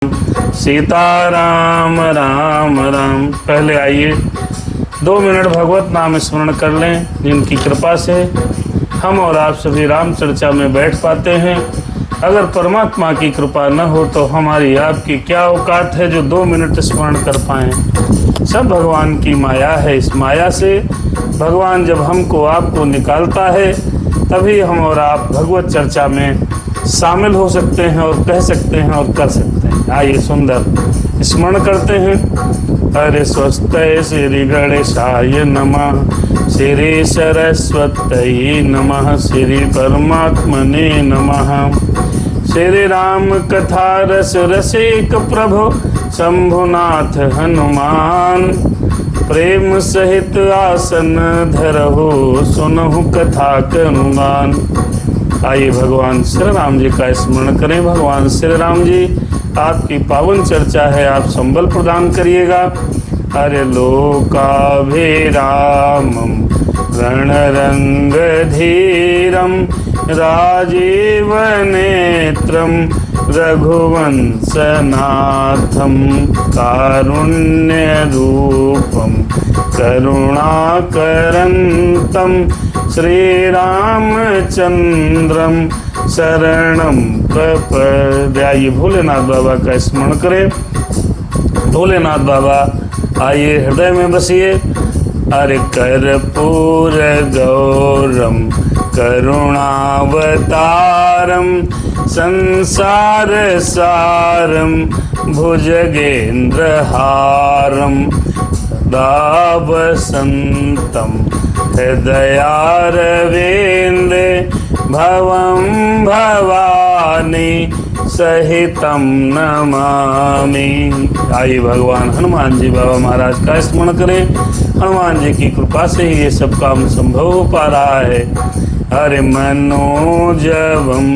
सीताराम राम राम। पहले आइए 2 मिनट भगवत नाम स्मरण कर लें, जिनकी कृपा से हम और आप सभी राम चर्चा में बैठ पाते हैं। अगर परमात्मा की कृपा न हो तो हमारी आपकी क्या औकात है जो 2 मिनट स्मरण कर पाएं। सब भगवान की माया है। इस माया से भगवान जब हमको आपको निकालता है तभी हम और आप भगवत चर्चा में शामिल हो सकते हैं और कह सकते हैं और कर सकते हैं। आइए सुंदर स्मरण करते हैं। हरे स्वस्ते श्री गणेशाय नमः, श्री सरस्वत्यै नमः, श्री परमात्मने नमः। श्री राम कथा रस रसिक प्रभु शंभुनाथ हनुमान, प्रेम सहित आसन धरहु सुनहु कथा कनुगान। आइए भगवान श्री राम जी का स्मरण करें। भगवान श्री राम जी आपकी पावन चर्चा है, आप संबल प्रदान करिएगा। अरे लोकाभिरामं रणरंग धीरम राजीव नेत्रम रघुवंशनाथम कारुण्य रूपम करुणाकरंतम श्रीरामचंद्रम शरणम प्रपद्ये। आइए भोलेनाथ बाबा का स्मरण करें। भोलेनाथ बाबा आइए हृदय में बसिए। अरे कर्पूर गौरम करुणावतारम संसार सारम भुजगेंद्रहारम दावसंतम हृदयारविंदे भवं भवानी सहितम नमामि। आइए भगवान हनुमान जी बाबा महाराज का स्मरण करें। हनुमान जी की कृपा से ही ये सब काम संभव हो पा रहा है। अरे मनोजवम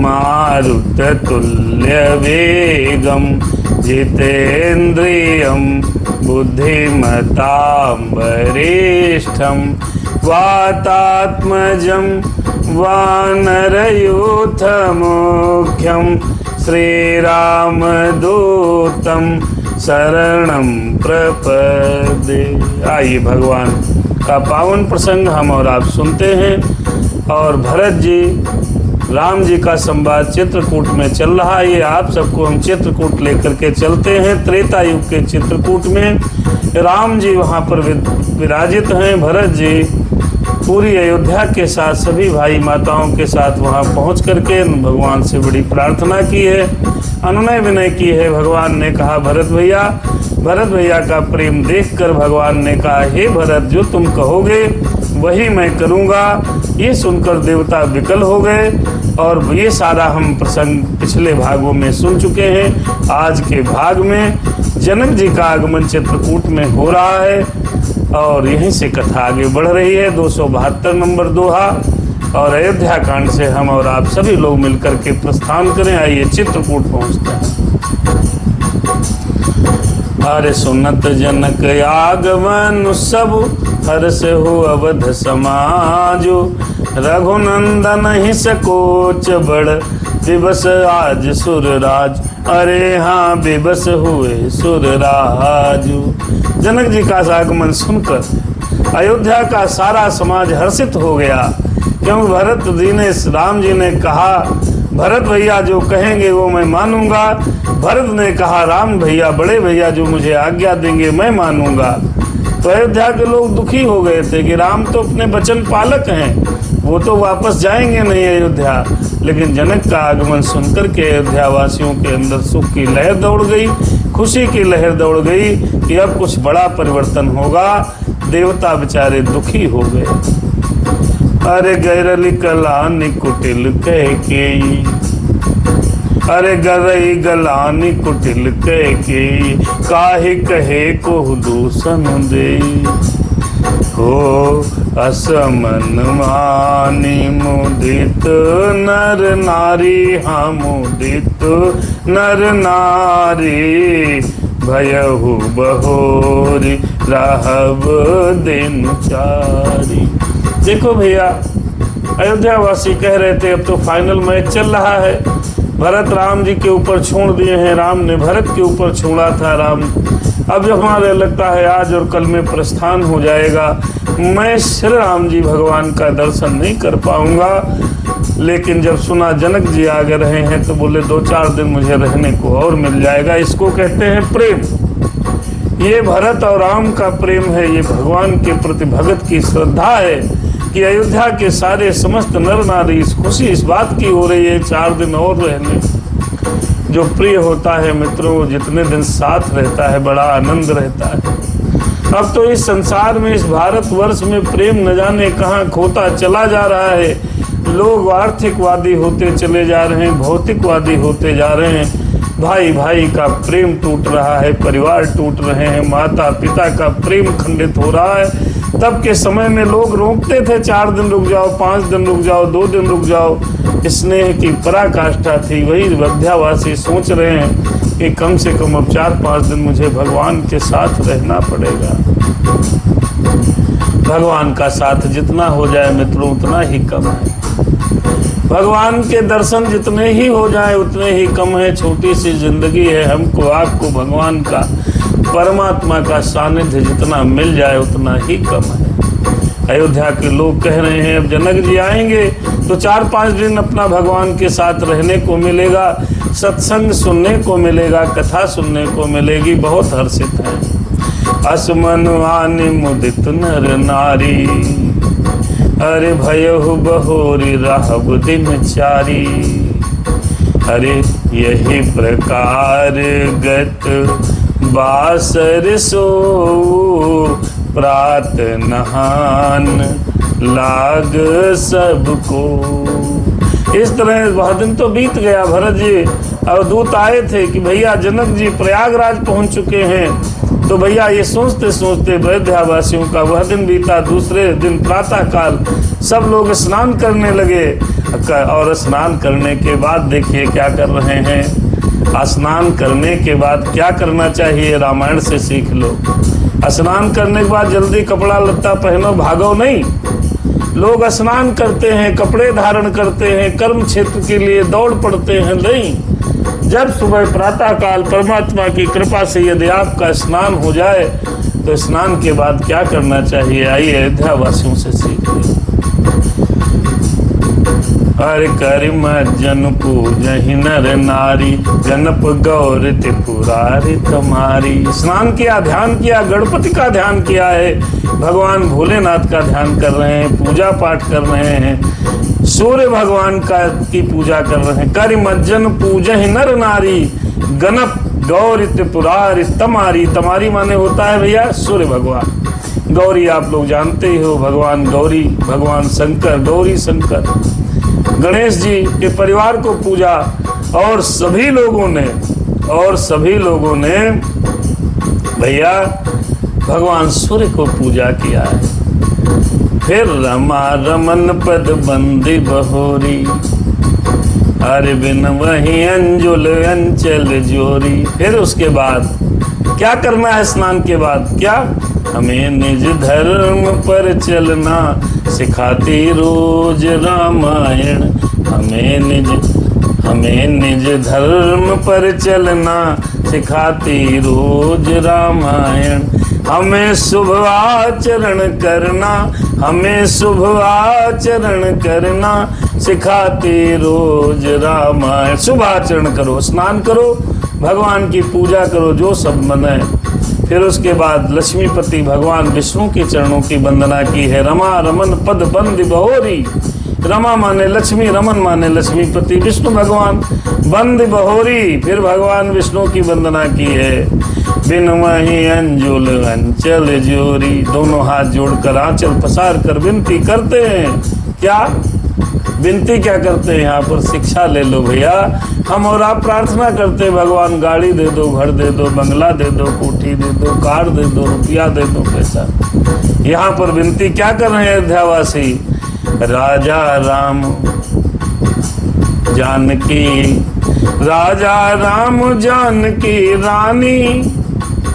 मारुततुल्य वेगम जितेन्द्रियम बुद्धिमतां वरिष्ठम वातात्मजं वानरयूथमुख्यं श्रीरामदूतं शरणं प्रपद्ये। आइए भगवान का पावन प्रसंग हम और आप सुनते हैं। और भरत जी राम जी का संवाद चित्रकूट में चल रहा है। ये आप सबको हम चित्रकूट लेकर के चलते हैं। त्रेता युग के चित्रकूट में राम जी वहाँ पर विराजित हैं। भरत जी पूरी अयोध्या के साथ सभी भाई माताओं के साथ वहाँ पहुँच करके भगवान से बड़ी प्रार्थना की है, अनुनय विनय की है। भगवान ने कहा भरत भैया का प्रेम देखकर भगवान ने कहा हे भरत, जो तुम कहोगे वही मैं करूँगा। ये सुनकर देवता विकल हो गए। और ये सारा हम प्रसंग पिछले भागों में सुन चुके हैं। आज के भाग में जनक जी का आगमन चित्रकूट में हो रहा है और यहीं से कथा आगे बढ़ रही है। 272 नंबर दोहा और अयोध्या कांड से हम और आप सभी लोग मिलकर के प्रस्थान करें। आइए चित्रकूट पहुंचते हैं। अरे सुनत जनक आगमन सब हर्ष हो अवध समाजो, रघुनंदन ही सकोच बड़ दिवस आज सुरराज। अरे हाँ विवश हुए सुरराजू। जनक जी का आगमन सुनकर अयोध्या का सारा समाज हर्षित हो गया, क्योंकि भरत जी ने राम जी ने कहा भरत भैया जो कहेंगे वो मैं मानूंगा। भरत ने कहा राम भैया बड़े भैया जो मुझे आज्ञा देंगे मैं मानूंगा। तो अयोध्या के लोग दुखी हो गए थे कि राम तो अपने वचन पालक हैं, वो तो वापस जाएंगे नहीं अयोध्या। लेकिन जनक का आगमन सुनकर के अयोध्या वासियों के अंदर सुख की लहर दौड़ गई, खुशी की लहर दौड़ गई कि अब कुछ बड़ा परिवर्तन होगा। देवता बेचारे दुखी हो गए। अरे गैरली कलानी कुटिल कह के, अरे गरई गलानी कुटिल कह के, काहे कहे को दूषण दे हो असमन मानी मुदित नर नारी। हाँ मुदित नर नारी भयहु बहोरी रहब दिन चारी। देखो भैया अयोध्या वासी कह रहे थे अब तो फाइनल मैच चल रहा है, भरत राम जी के ऊपर छोड़ दिए हैं, राम ने भरत के ऊपर छोड़ा था। राम अब जब हमारे लगता है आज और कल में प्रस्थान हो जाएगा, मैं श्री राम जी भगवान का दर्शन नहीं कर पाऊंगा। लेकिन जब सुना जनक जी आगे रहे हैं तो बोले 2-4 दिन मुझे रहने को और मिल जाएगा। इसको कहते हैं प्रेम। ये भरत और राम का प्रेम है, ये भगवान के प्रति भगत की श्रद्धा है कि अयोध्या के सारे समस्त नर नारी इस खुशी इस बात की हो रही है 4 दिन और रहने। जो प्रिय होता है मित्रों, जितने दिन साथ रहता है बड़ा आनंद रहता है। अब तो इस संसार में, इस भारतवर्ष में प्रेम न जाने कहाँ खोता चला जा रहा है। लोग आर्थिकवादी होते चले जा रहे हैं, भौतिकवादी होते जा रहे हैं। भाई भाई का प्रेम टूट रहा है, परिवार टूट रहे हैं, माता पिता का प्रेम खंडित हो रहा है। तब के समय में लोग रोकते थे 4 दिन रुक जाओ, 5 दिन रुक जाओ, 2 दिन रुक जाओ। स्नेह की पराकाष्ठा थी। वही अयोध्यावासी सोच रहे हैं कि कम से कम अब 4-5 दिन मुझे भगवान के साथ रहना पड़ेगा। भगवान का साथ जितना हो जाए मित्रों उतना ही कम है। भगवान के दर्शन जितने ही हो जाए उतने ही कम है। छोटी सी जिंदगी है, हमको आपको भगवान का, परमात्मा का सानिध्य जितना मिल जाए उतना ही कम है। अयोध्या के लोग कह रहे हैं अब जनक जी आएंगे तो 4-5 दिन अपना भगवान के साथ रहने को मिलेगा, सत्संग सुनने को मिलेगा, कथा सुनने को मिलेगी। बहुत हर्षित है। असमन आनि मुदित नर नारी, अरे भयहु बहोरी रहब दिनचारी। अरे यही प्रकार गत बासर सो, प्रात नहान लाग सबको। इस तरह वह दिन तो बीत गया। भरत जी और दूत आए थे कि भैया जनक जी प्रयागराज पहुंच चुके हैं। तो भैया ये सोचते सोचते अयोध्यावासियों का वह दिन बीता। दूसरे दिन प्रातः काल सब लोग स्नान करने लगे और स्नान करने के बाद देखिए क्या कर रहे हैं। स्नान करने के बाद क्या करना चाहिए रामायण से सीख लो। स्नान करने के बाद जल्दी कपड़ा लत्ता पहनो, भागो नहीं। लोग स्नान करते हैं, कपड़े धारण करते हैं, कर्म क्षेत्र के लिए दौड़ पड़ते हैं। नहीं, जब सुबह प्रातः काल परमात्मा की कृपा से यदि आपका स्नान हो जाए तो स्नान के बाद क्या करना चाहिए, आइए अयोध्या वासियों से सीखिए। हर कर्म जन पूजहि नर नारी, गणप गौर त्रिपुरारी तुम्हारी। स्नान किया, ध्यान किया, गणपति का ध्यान किया है, भगवान भोलेनाथ का ध्यान कर रहे हैं, पूजा पाठ कर रहे हैं, सूर्य भगवान का की पूजा कर रहे हैं। कर्म जन पूजहि नर नारी, गणप गौर त्रिपुरारी तमारी। तमारी माने होता है भैया सूर्य भगवान। गौरी आप लोग जानते ही हो, भगवान गौरी, भगवान शंकर, गौरी शंकर, गणेश जी के परिवार को पूजा। और सभी लोगों ने भैया भगवान सूर्य को पूजा किया है। फिर रमा रमन पद बंदी बहोरी, अरे बिन वही अंजुल अंचल जोरी। फिर उसके बाद क्या करना है स्नान के बाद? क्या हमें निज धर्म पर चलना सिखाती रोज रामायण। हमें निज धर्म पर चलना सिखाती रोज रामायण। हमें शुभ आचरण करना सिखाती रोज रामायण। शुभ आचरण करो, स्नान करो, भगवान की पूजा करो, जो सब मन है। फिर उसके बाद लक्ष्मीपति भगवान विष्णु के चरणों की वंदना की है। रमा रमन पद बंद बहोरी। रमा माने लक्ष्मी, रमन माने लक्ष्मीपति, विष्णु भगवान, बंद बहोरी। फिर भगवान विष्णु की वंदना की है। बिन वही अंजुल अंचल जोरी। दोनों हाथ जोड़कर आंचल पसार कर विनती करते हैं। क्या विनती क्या करते हैं? यहाँ पर शिक्षा ले लो भैया। हम और आप प्रार्थना करते हैं भगवान गाड़ी दे दो, घर दे दो, बंगला दे दो, कोठी दे दो, कार दे दो, रुपया दे दो, पैसा। यहाँ पर विनती क्या कर रहे हैं अयोध्यावासी? राजा राम जानकी, राजा राम जानकी रानी।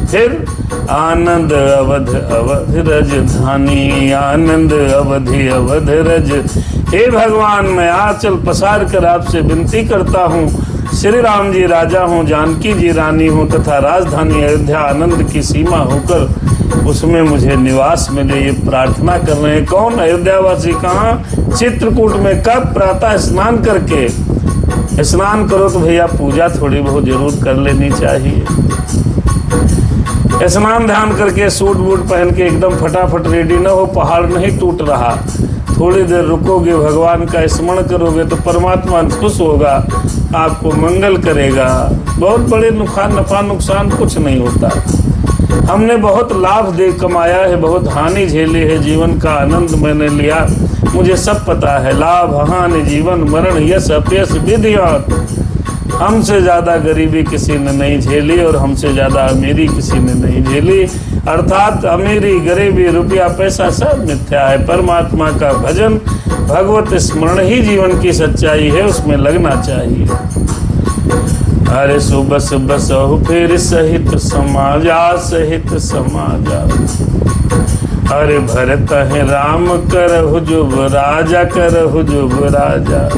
फिर आनंद अवध अवध रजधानी, आनंद अवधि अवध रज। हे भगवान, मैं आंचल पसार कर आपसे विनती करता हूँ, श्री राम जी राजा हों, जानकी जी रानी हों, तथा राजधानी अयोध्या आनंद की सीमा होकर उसमें मुझे निवास मिले, ये प्रार्थना कर रहे हैं। कौन? अयोध्यावासी। कहाँ? चित्रकूट में। कब? प्रातः स्नान करके। स्नान करो तो भैया पूजा थोड़ी बहुत जरूर कर लेनी चाहिए। स्नान ध्यान करके सूट बूट पहन के एकदम फटाफट रेडी न हो, पहाड़ नहीं टूट रहा। थोड़ी देर रुकोगे, भगवान का स्मरण करोगे तो परमात्मा खुश होगा, आपको मंगल करेगा। बहुत बड़े नफा नुकसान कुछ नहीं होता। हमने बहुत लाभ दे कमाया है, बहुत हानि झेली है, जीवन का आनंद मैंने लिया, मुझे सब पता है। लाभ हानि जीवन मरण यश अपयश विधियात। हमसे ज्यादा गरीबी किसी ने नहीं झेली और हमसे ज्यादा अमीरी किसी ने नहीं झेली। अर्थात अमीरी गरीबी रुपया पैसा सब मिथ्या है। परमात्मा का भजन भगवत स्मरण ही जीवन की सच्चाई है, उसमें लगना चाहिए। अरे सुबस बसहु फिर सहित समाजा, सहित समाजा। अरे भरत है राम करहु जुब राजा, करहु जुब राजा।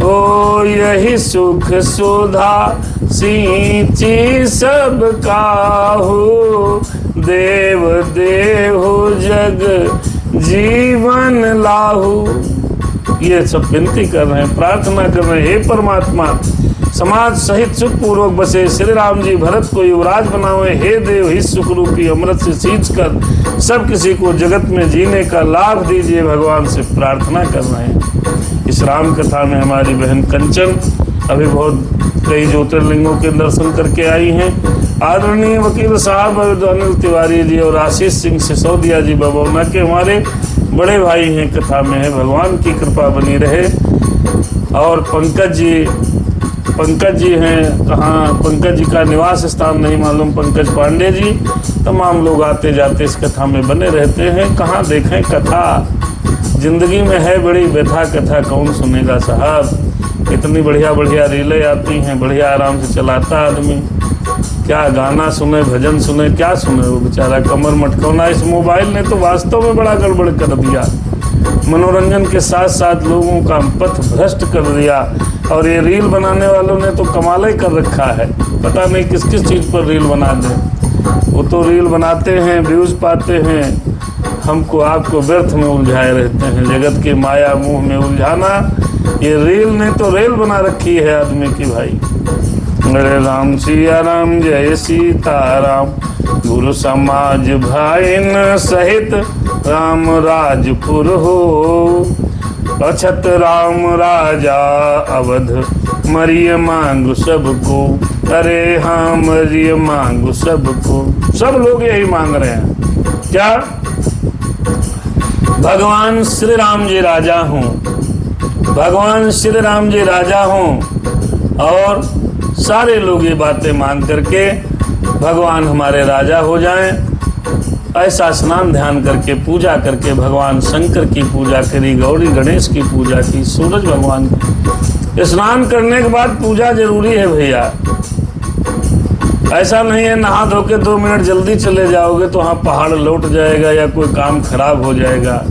ओ यही सुख सुधा सींची सब काहू, देव देहु जग जीवन लाहू। ये सब विनती कर रहे हैं, प्रार्थना कर रहे हैं। हे परमात्मा, समाज सहित सुख पूर्वक बसे श्री राम जी भरत को युवराज बनावे। हे देव, ही सुख रूपी अमृत से सींच कर सब किसी को जगत में जीने का लाभ दीजिए, भगवान से प्रार्थना कर रहे हैं। इस राम कथा में हमारी बहन कंचन अभी बहुत कई ज्योतिर्लिंगों के दर्शन करके आई हैं। आदरणीय वकील साहब अनिल तिवारी जी और आशीष सिंह सिसोदिया जी बबौना के हमारे बड़े भाई हैं, कथा में है। भगवान की कृपा बनी रहे। और पंकज जी हैं, कहाँ पंकज जी का निवास स्थान नहीं मालूम, पंकज पांडे जी। तमाम लोग आते जाते इस कथा में बने रहते हैं। कहाँ देखें कथा, जिंदगी में है बड़ी व्यथा कथा, कौन सुनेगा साहब। इतनी बढ़िया बढ़िया रीलें आती हैं, बढ़िया आराम से चलाता आदमी। क्या गाना सुने, भजन सुने, क्या सुने वो बेचारा, कमर मटकौना। इस मोबाइल ने तो वास्तव में बड़ा गड़बड़ कर दिया, मनोरंजन के साथ साथ लोगों का पथ भ्रष्ट कर दिया। और ये रील बनाने वालों ने तो कमाल ही कर रखा है, पता नहीं किस किस चीज़ पर रील बना दें। वो तो रील बनाते हैं, व्यूज़ पाते हैं, हमको आपको व्यर्थ में उलझाए रहते हैं। जगत की माया मुंह में उलझाना, ये रील ने तो रेल बना रखी है आदमी की भाई। अरे राम सिया राम जय सीताराम, गुरु समाज भाईन सहित राम राजपुर हो। अछत राम राजा अवध मरिय मांगु सबको। अरे हाँ मरिय मांगु सबको। सब लोग यही मांग रहे हैं, क्या? भगवान श्री राम जी राजा हों, भगवान श्री राम जी राजा हों और सारे लोग ये बातें मांग करके भगवान हमारे राजा हो जाएं। ऐसा स्नान ध्यान करके पूजा करके भगवान शंकर की पूजा करी, गौरी गणेश की पूजा की, सूरज भगवान की। स्नान करने के बाद पूजा जरूरी है भैया। ऐसा नहीं है नहा धो के 2 मिनट जल्दी चले जाओगे तो वहाँ पहाड़ लौट जाएगा या कोई काम खराब हो जाएगा।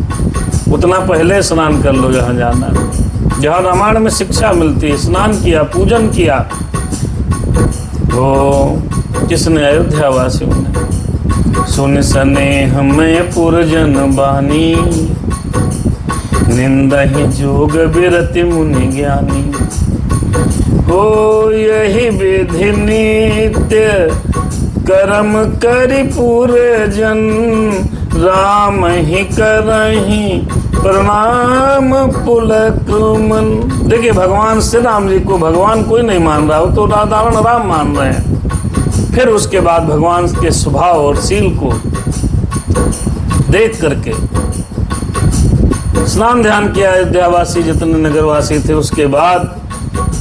उतना पहले स्नान कर लो जहाँ जाना, जहाँ रामायण में शिक्षा मिलती है। स्नान किया, पूजन किया। वो किसने? अयोध्या वासियों ने। सुन स्नेह में पुरजन बानी, निंदहि जोग बिरति मुनि ज्ञानी। हो यही विधि नित्य कर्म करि पूरजन, राम ही करहि प्रणाम पुलक मन। देखिए भगवान श्री राम जी को भगवान कोई नहीं मान रहा, वो तो साधारण राम मान रहे हैं। फिर उसके बाद भगवान के स्वभाव और शील को देख करके स्नान ध्यान किया अयोध्यावासी जितने नगरवासी थे। उसके बाद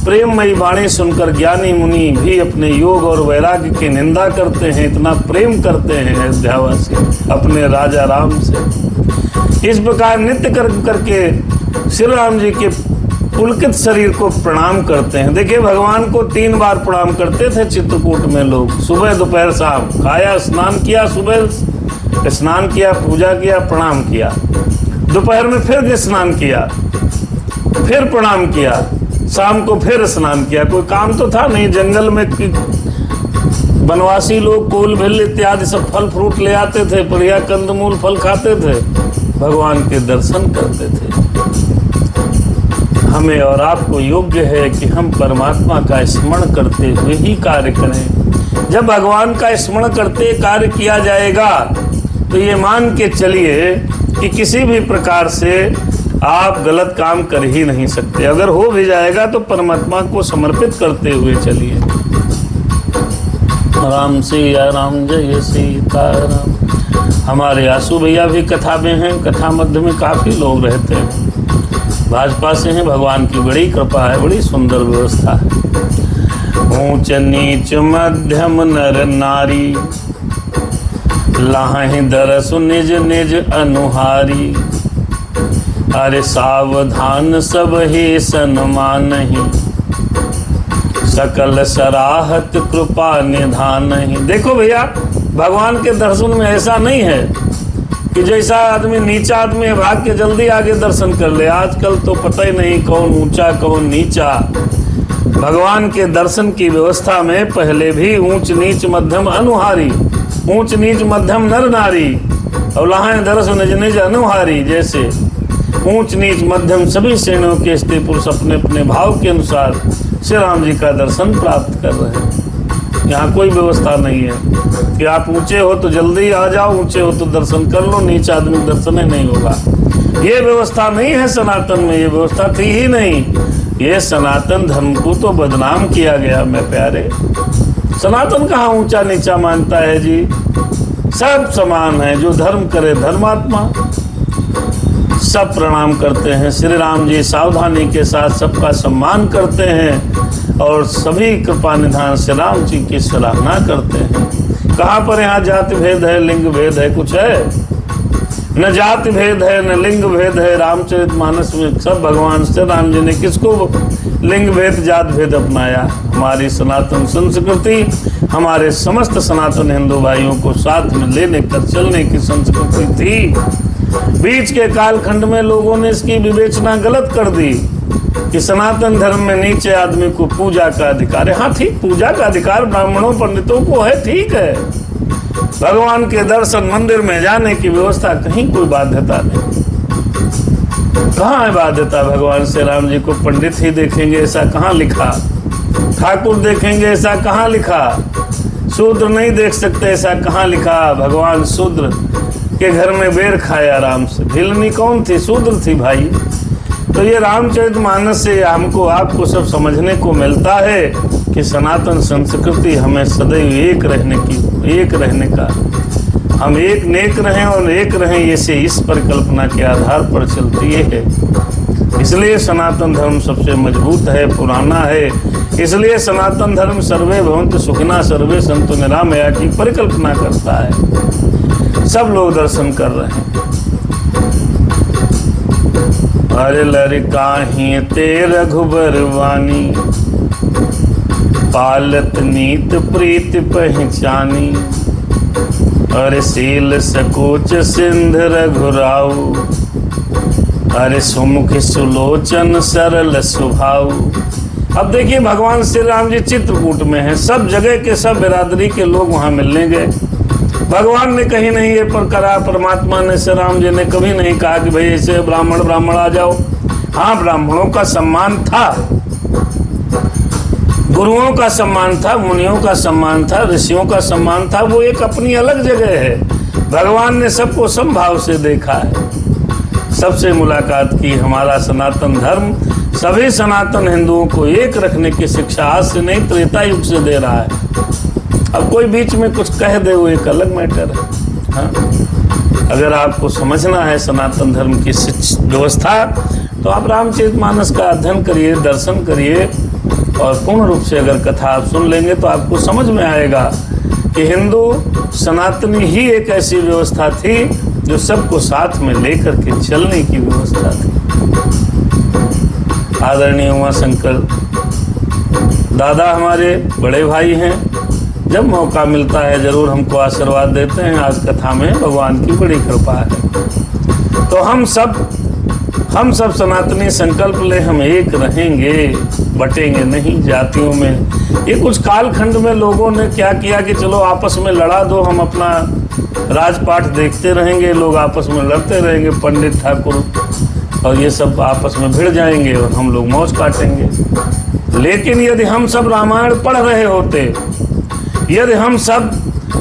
प्रेममयी वाणी सुनकर ज्ञानी मुनि भी अपने योग और वैराग्य की निंदा करते हैं। इतना प्रेम करते हैं अयोध्यावासी अपने राजा राम से। इस प्रकार नित्य करके श्री राम जी के पुलकित शरीर को प्रणाम करते हैं। देखिए भगवान को 3 बार प्रणाम करते थे चित्रकूट में लोग, सुबह दोपहर शाम। खाया, स्नान किया, सुबह स्नान किया, पूजा किया, प्रणाम किया। दोपहर में फिर स्नान किया, फिर प्रणाम किया, शाम को फिर स्नान किया। कोई काम तो था नहीं, जंगल में वनवासी लोग कोल भिल इत्यादि सब फल फ्रूट ले आते थे, बढ़िया कंदमूल फल खाते थे, भगवान के दर्शन करते थे। हमें और आपको योग्य है कि हम परमात्मा का स्मरण करते हुए ही कार्य करें। जब भगवान का स्मरण करते कार्य किया जाएगा तो ये मान के चलिए कि किसी भी प्रकार से आप गलत काम कर ही नहीं सकते। अगर हो भी जाएगा तो परमात्मा को समर्पित करते हुए चलिए। राम सिया राम जय सीताराम। हमारे आसू भैया भी कथा में हैं, कथा मध्य में काफ़ी लोग रहते हैं, भाजपा से हैं। भगवान की बड़ी कृपा है, बड़ी सुंदर व्यवस्था है। ऊंच नीच मध्यम नर नारी, लाहि दरसु निज निज अनुहारी। अरे सावधान सब ही सन्मानहि, सकल सराहत कृपा निधानहि। देखो भैया, भगवान के दर्शन में ऐसा नहीं है कि जैसा आदमी नीचा आदमी है भाग के जल्दी आगे दर्शन कर ले। आजकल तो पता ही नहीं कौन ऊंचा कौन नीचा। भगवान के दर्शन की व्यवस्था में पहले भी ऊंच नीच मध्यम अनुहारी, ऊंच नीच मध्यम नर नारी और लाहे दरस निज निज अनुहारी। जैसे ऊंच नीच मध्यम सभी श्रेणियों के स्त्री पुरुष अपने अपने भाव के अनुसार श्री राम जी का दर्शन प्राप्त कर रहे हैं। यहाँ कोई व्यवस्था नहीं है कि आप ऊंचे हो तो जल्दी आ जाओ, ऊंचे हो तो दर्शन कर लो, नीचा आदमी दर्शन ही नहीं होगा। ये व्यवस्था नहीं है सनातन में, ये व्यवस्था थी ही नहीं। ये सनातन धर्म को तो बदनाम किया गया। मैं प्यारे, सनातन कहाँ ऊंचा नीचा मानता है जी? सब समान है। जो धर्म करे धर्मात्मा, सब प्रणाम करते हैं। श्री राम जी सावधानी के साथ सबका सम्मान करते हैं और सभी कृपा निधान श्री राम जी की सराहना करते हैं। कहाँ पर यहाँ जाति भेद है, लिंग भेद है? कुछ है? न जाति भेद है न लिंग भेद है। रामचरितमानस में सब भगवान श्री राम जी ने किसको लिंग भेद जात भेद अपनाया? हमारी सनातन संस्कृति हमारे समस्त सनातन हिंदू भाइयों को साथ में लेने कर चलने की संस्कृति थी। बीच के कालखंड में लोगों ने इसकी विवेचना गलत कर दी कि सनातन धर्म में नीचे आदमी को पूजा का अधिकार है। हाँ ठीक, पूजा का अधिकार ब्राह्मणों पंडितों को है, ठीक है। भगवान के दर्शन मंदिर में जाने की व्यवस्था कहीं कोई बाध्यता नहीं। कहाँ है बाध्यता? भगवान श्री राम जी को पंडित ही देखेंगे ऐसा कहाँ लिखा? ठाकुर देखेंगे ऐसा कहाँ लिखा? शूद्र नहीं देख सकते ऐसा कहाँ लिखा? भगवान शूद्र के घर में बेर खाया आराम से। भिलनी कौन थी? शूद्र थी भाई। तो ये रामचरितमानस से हमको आपको सब समझने को मिलता है कि सनातन संस्कृति हमें सदैव एक रहने का, हम एक नेक रहें और एक रहें, ये इस परिकल्पना के आधार पर चलती है। इसलिए सनातन धर्म सबसे मजबूत है, पुराना है। इसलिए सनातन धर्म सर्वे भवन्तु सुखिनः सर्वे सन्तु निरामया की परिकल्पना करता है। सब लोग दर्शन कर रहे हैं। अरे लड़काही ते रघुबर वाणी, पालत नीत प्रीत पहचानी। अरे शील सकोच सिंध रघुराऊ, अरे सुमुख सुलोचन सरल स्वभाव। अब देखिए भगवान श्री राम जी चित्रकूट में हैं, सब जगह के सब बिरादरी के लोग वहाँ मिलने गए। भगवान ने कहीं नहीं ये पर करा, परमात्मा ने श्री राम जी ने कभी नहीं कहा कि भाई ऐसे ब्राह्मण आ जाओ। हाँ, ब्राह्मणों का सम्मान था, गुरुओं का सम्मान था, मुनियों का सम्मान था, ऋषियों का सम्मान था, वो एक अपनी अलग जगह है। भगवान ने सबको समभाव से देखा है, सबसे मुलाकात की। हमारा सनातन धर्म सभी सनातन हिंदुओं को एक रखने की शिक्षा आज से नहीं त्रेता युग से दे रहा है। अब कोई बीच में कुछ कह दे वो एक अलग मैटर है। हाँ? अगर आपको समझना है सनातन धर्म की व्यवस्था तो आप रामचरितमानस का अध्ययन करिए, दर्शन करिए और पूर्ण रूप से अगर कथा आप सुन लेंगे तो आपको समझ में आएगा कि हिंदू सनातनी ही एक ऐसी व्यवस्था थी जो सबको साथ में लेकर के चलने की व्यवस्था थी। आदरणीय उमाशंकर दादा हमारे बड़े भाई हैं, जब मौका मिलता है जरूर हमको आशीर्वाद देते हैं। आज कथा में भगवान की बड़ी कृपा है। तो हम सब हम सब सनातनी संकल्प ले, हम एक रहेंगे, बटेंगे नहीं जातियों में। ये कुछ कालखंड में लोगों ने क्या किया कि चलो आपस में लड़ा दो, हम अपना राजपाट देखते रहेंगे, लोग आपस में लड़ते रहेंगे, पंडित ठाकुर और ये सब आपस में भिड़ जाएंगे और हम लोग मौज काटेंगे। लेकिन यदि हम सब रामायण पढ़ रहे होते, यदि हम सब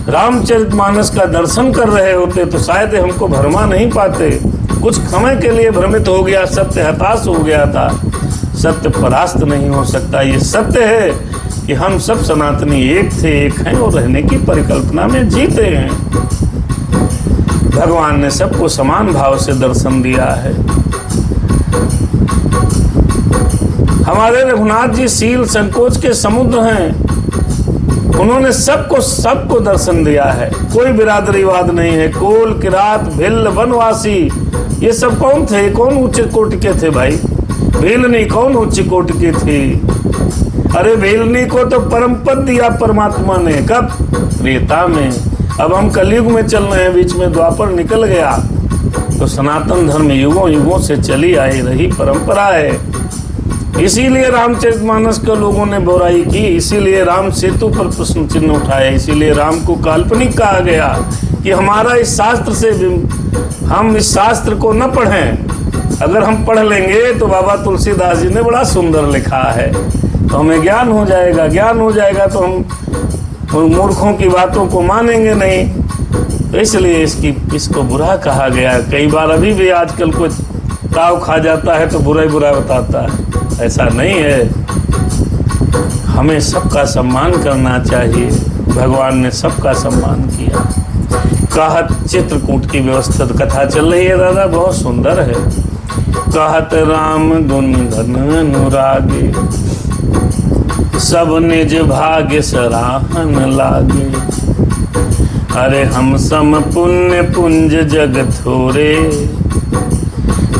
रामचरितमानस का दर्शन कर रहे होते, तो शायद हमको भरमा नहीं पाते। कुछ समय के लिए भ्रमित हो गया, सत्य हताश हो गया था। सत्य परास्त नहीं हो सकता। ये सत्य है कि हम सब सनातनी एक थे, एक हैं और रहने की परिकल्पना में जीते हैं। भगवान ने सबको समान भाव से दर्शन दिया है। हमारे रघुनाथ जी शील संकोच के समुद्र हैं। उन्होंने सबको दर्शन दिया है। कोई बिरादरीवाद नहीं है। कोल, किरात, भिल्ल, वनवासी, ये सब कौन थे? कौन उच्च कोटि के थे भाई? भेलनी कौन उच्च कोटि की थी? अरे भेलनी को तो परम पद दिया परमात्मा ने। कब? त्रेता में। अब हम कलयुग में चल रहे हैं, बीच में द्वापर निकल गया। तो सनातन धर्म युगों युगों से चली आई रही परंपरा है। इसीलिए रामचरितमानस के लोगों ने बुराई की, इसीलिए राम सेतु पर प्रश्न चिन्ह उठाए, इसीलिए राम को काल्पनिक कहा गया कि हमारा इस शास्त्र से हम इस शास्त्र को न पढ़ें। अगर हम पढ़ लेंगे तो बाबा तुलसीदास जी ने बड़ा सुंदर लिखा है, तो हमें ज्ञान हो जाएगा। ज्ञान हो जाएगा तो हम मूर्खों की बातों को मानेंगे नहीं। तो इसलिए इसको बुरा कहा गया। कई बार अभी भी आजकल कुछ ताव खा जाता है तो बुरा ही बुरा बताता है। ऐसा नहीं है। हमें सबका सम्मान करना चाहिए। भगवान ने सबका सम्मान किया। कहत चित्रकूट की व्यवस्था कथा चल रही है दादा, बहुत सुंदर है। कहत राम गुण धन अनुरागे, सब निज भाग्य सराहन लागे। अरे हम सम पुण्य पुंज जग थोरे,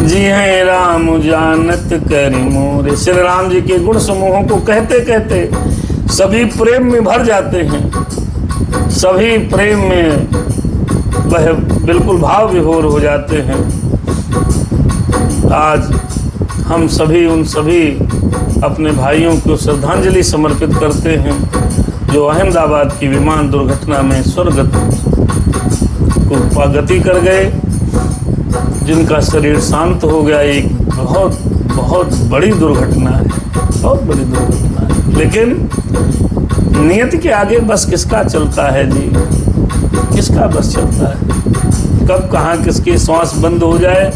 जी हैं राम जानत करि मोरे। श्री राम जी के गुण समूहों को कहते कहते सभी प्रेम में भर जाते हैं। सभी प्रेम में वह बिल्कुल भाव विभोर हो जाते हैं। आज हम सभी उन सभी अपने भाइयों को श्रद्धांजलि समर्पित करते हैं जो अहमदाबाद की विमान दुर्घटना में स्वर्ग को गति कर गए, जिनका शरीर शांत हो गया। एक बहुत बहुत बड़ी दुर्घटना है, बहुत बड़ी दुर्घटना है। लेकिन नियति के आगे बस किसका चलता है जी? किसका बस चलता है? कब कहाँ किसकी सांस बंद हो जाए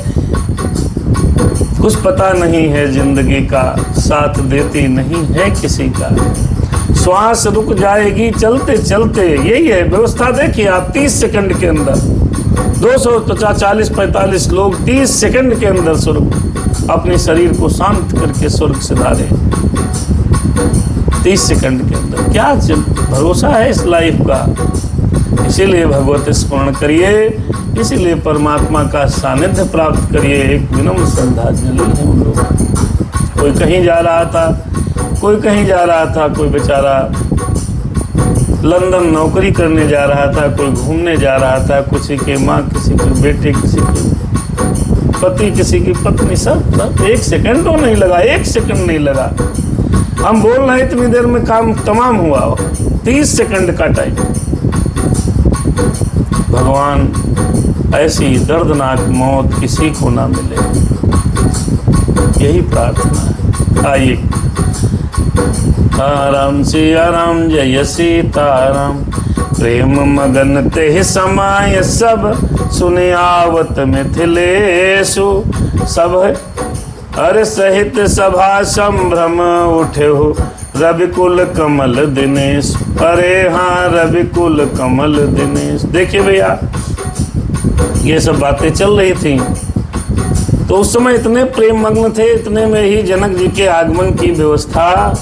कुछ पता नहीं है। जिंदगी का साथ देती नहीं है किसी का। श्वास रुक जाएगी चलते चलते। यही है व्यवस्था। देखिए आप 30 सेकंड के अंदर 240-45 लोग 30 सेकंड के अंदर स्वर्ग अपने शरीर को शांत करके स्वर्ग से धारे। 30 सेकंड के अंदर क्या भरोसा है इस लाइफ का। इसीलिए भगवत स्मरण करिए, इसीलिए परमात्मा का सानिध्य प्राप्त करिए। एक विनम्र श्रद्धांजलि है हम लोग। कोई कहीं जा रहा था, कोई कहीं जा रहा था, कोई बेचारा लंदन नौकरी करने जा रहा था, कोई घूमने जा रहा था, किसी के माँ, किसी के बेटे, किसी के पति, किसी की पत्नी, सब 1 सेकंड तो नहीं लगा, 1 सेकंड नहीं लगा। हम बोल रहे हैं इतनी देर में काम तमाम हुआ। 30 सेकंड का टाइम। भगवान ऐसी दर्दनाक मौत किसी को ना मिले, यही प्रार्थना है। आइए। राम सिया राम जय सीताराम, प्रेम मगन ते समाय सब, सुने आवत मिथिलेशु सब। अरे सहित सभा संभ्रम उठे हो, रविकुल कमल दिनेश। अरे हाँ रविकुल कमल दिनेश। देखिए भैया ये सब बातें चल रही थी तो उस समय इतने प्रेम मग्न थे, इतने में ही जनक जी के आगमन की व्यवस्था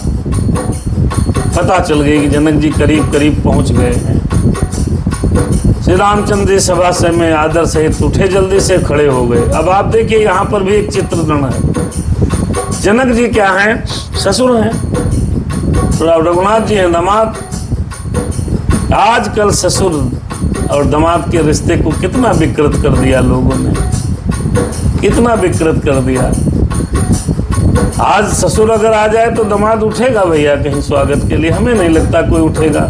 पता चल गई कि जनक जी करीब करीब पहुंच गए हैं। श्री रामचंद्र जी सभा से में आदर सहित उठे, जल्दी से खड़े हो गए। अब आप देखिए यहाँ पर भी एक चित्रण है। जनक जी क्या हैं? ससुर हैं। रघुनाथ जी हैं दामाद। आजकल ससुर और दामाद के रिश्ते को कितना विकृत कर दिया लोगों ने। कितना विकृत कर दिया। आज ससुर अगर आ जाए तो दामाद उठेगा भैया कहीं स्वागत के लिए? हमें नहीं लगता कोई उठेगा।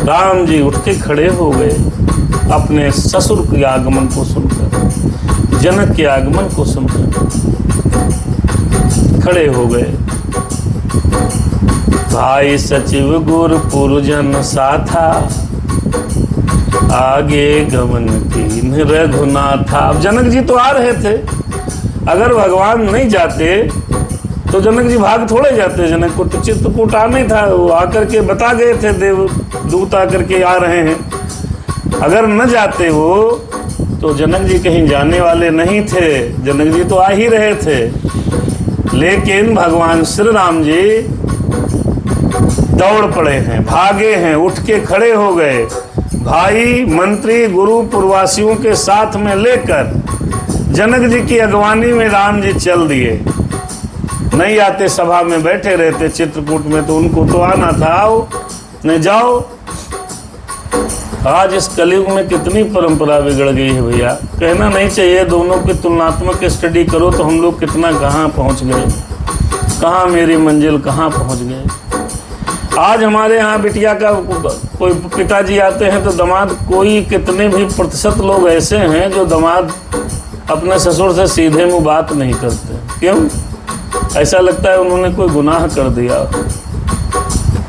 राम जी उठ के खड़े हो गए अपने ससुर के आगमन को सुनकर, जनक के आगमन को सुनकर खड़े हो गए। भाई सचिव गुर पुरजन साथा, आगे गमन तीन रघुनाथा। अब जनक जी तो आ रहे थे, अगर भगवान नहीं जाते तो जनक जी भाग थोड़े जाते। जनक को तो चित्रकूट आना ही था, वो आकर के बता गए थे, देव दूत आकर के आ रहे हैं। अगर न जाते वो तो जनक जी कहीं जाने वाले नहीं थे, जनक जी तो आ ही रहे थे। लेकिन भगवान श्री राम जी दौड़ पड़े हैं, भागे हैं, उठ के खड़े हो गए। भाई मंत्री गुरु पुरवासियों के साथ में लेकर जनक जी की अगवानी में राम जी चल दिए। नहीं आते, सभा में बैठे रहते चित्रकूट में, तो उनको तो आना था, आओ नहीं जाओ। आज इस कलयुग में कितनी परंपरा बिगड़ गई है भैया, कहना नहीं चाहिए। दोनों की तुलनात्मक स्टडी करो तो हम लोग कितना कहाँ पहुँच गए, कहाँ मेरी मंजिल कहाँ पहुँच गए। आज हमारे यहाँ बिटिया का कोई पिताजी आते हैं तो दामाद, कोई कितने भी प्रतिशत लोग ऐसे हैं जो दामाद अपने ससुर से सीधे मुंह बात नहीं करते। क्यों? ऐसा लगता है उन्होंने कोई गुनाह कर दिया।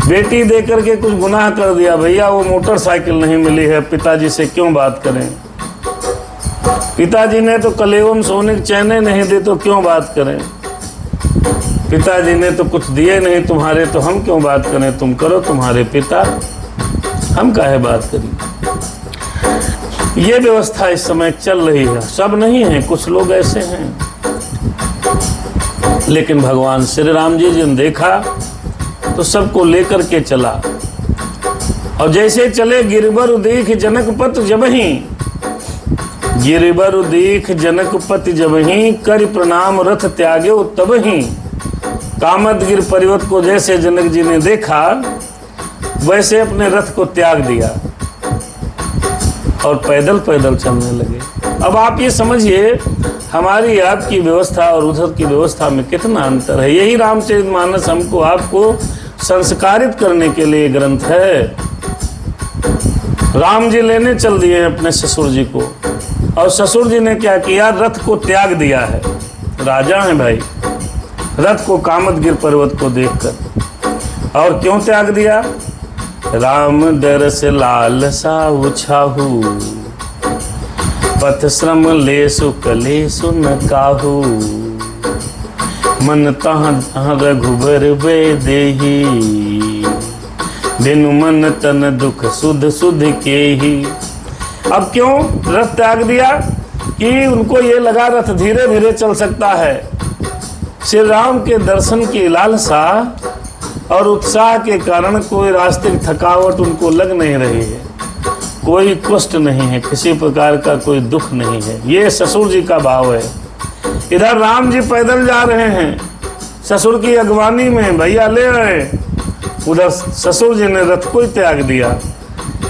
बेटी दे करके कुछ गुनाह कर दिया, भैया वो मोटरसाइकिल नहीं मिली है, पिताजी से क्यों बात करें? पिताजी ने तो कलेवम सोने की चैने नहीं दी तो क्यों बात करें? पिताजी ने तो कुछ दिए नहीं तुम्हारे, तो हम क्यों बात करें? तुम करो तुम्हारे पिता, हम काहे बात करें? ये व्यवस्था इस समय चल रही है। सब नहीं है, कुछ लोग ऐसे हैं। लेकिन भगवान श्री राम जी ने देखा तो सबको लेकर के चला, और जैसे चले गिरबर दीख जनकपत जबहीं, गिरबर दीख जनकपति जबहीं, कर प्रणाम रथ त्यागे तबहीं। कामदगिर पर्वत को जैसे जनक जी ने देखा वैसे अपने रथ को त्याग दिया और पैदल पैदल चलने लगे। अब आप ये समझिए हमारी आपकी व्यवस्था और उधर की व्यवस्था में कितना अंतर है। यही रामचरितमानस हमको आपको संस्कारित करने के लिए ग्रंथ है। राम जी लेने चल दिए अपने ससुर जी को, और ससुर जी ने क्या किया? रथ को त्याग दिया है। राजा हैं भाई, रथ को कामदगिर पर्वत को देखकर। और क्यों त्याग दिया? राम दरस लालसा उछाहू, पथ श्रम लेसु कलेसु न काहू। मन तहाँ रघुबर वे देही, बिनु मन तन दुख सुध सुध के ही। अब क्यों रथ त्याग दिया? कि उनको ये लगा रथ धीरे धीरे चल सकता है। श्री राम के दर्शन की लालसा और उत्साह के कारण कोई रास्ते की थकावट उनको लग नहीं रही है, कोई कष्ट नहीं है, किसी प्रकार का कोई दुख नहीं है। ये ससुर जी का भाव है। इधर राम जी पैदल जा रहे हैं ससुर की अगवानी में, भैया ले आए। उधर ससुर जी ने रथ को ही त्याग दिया।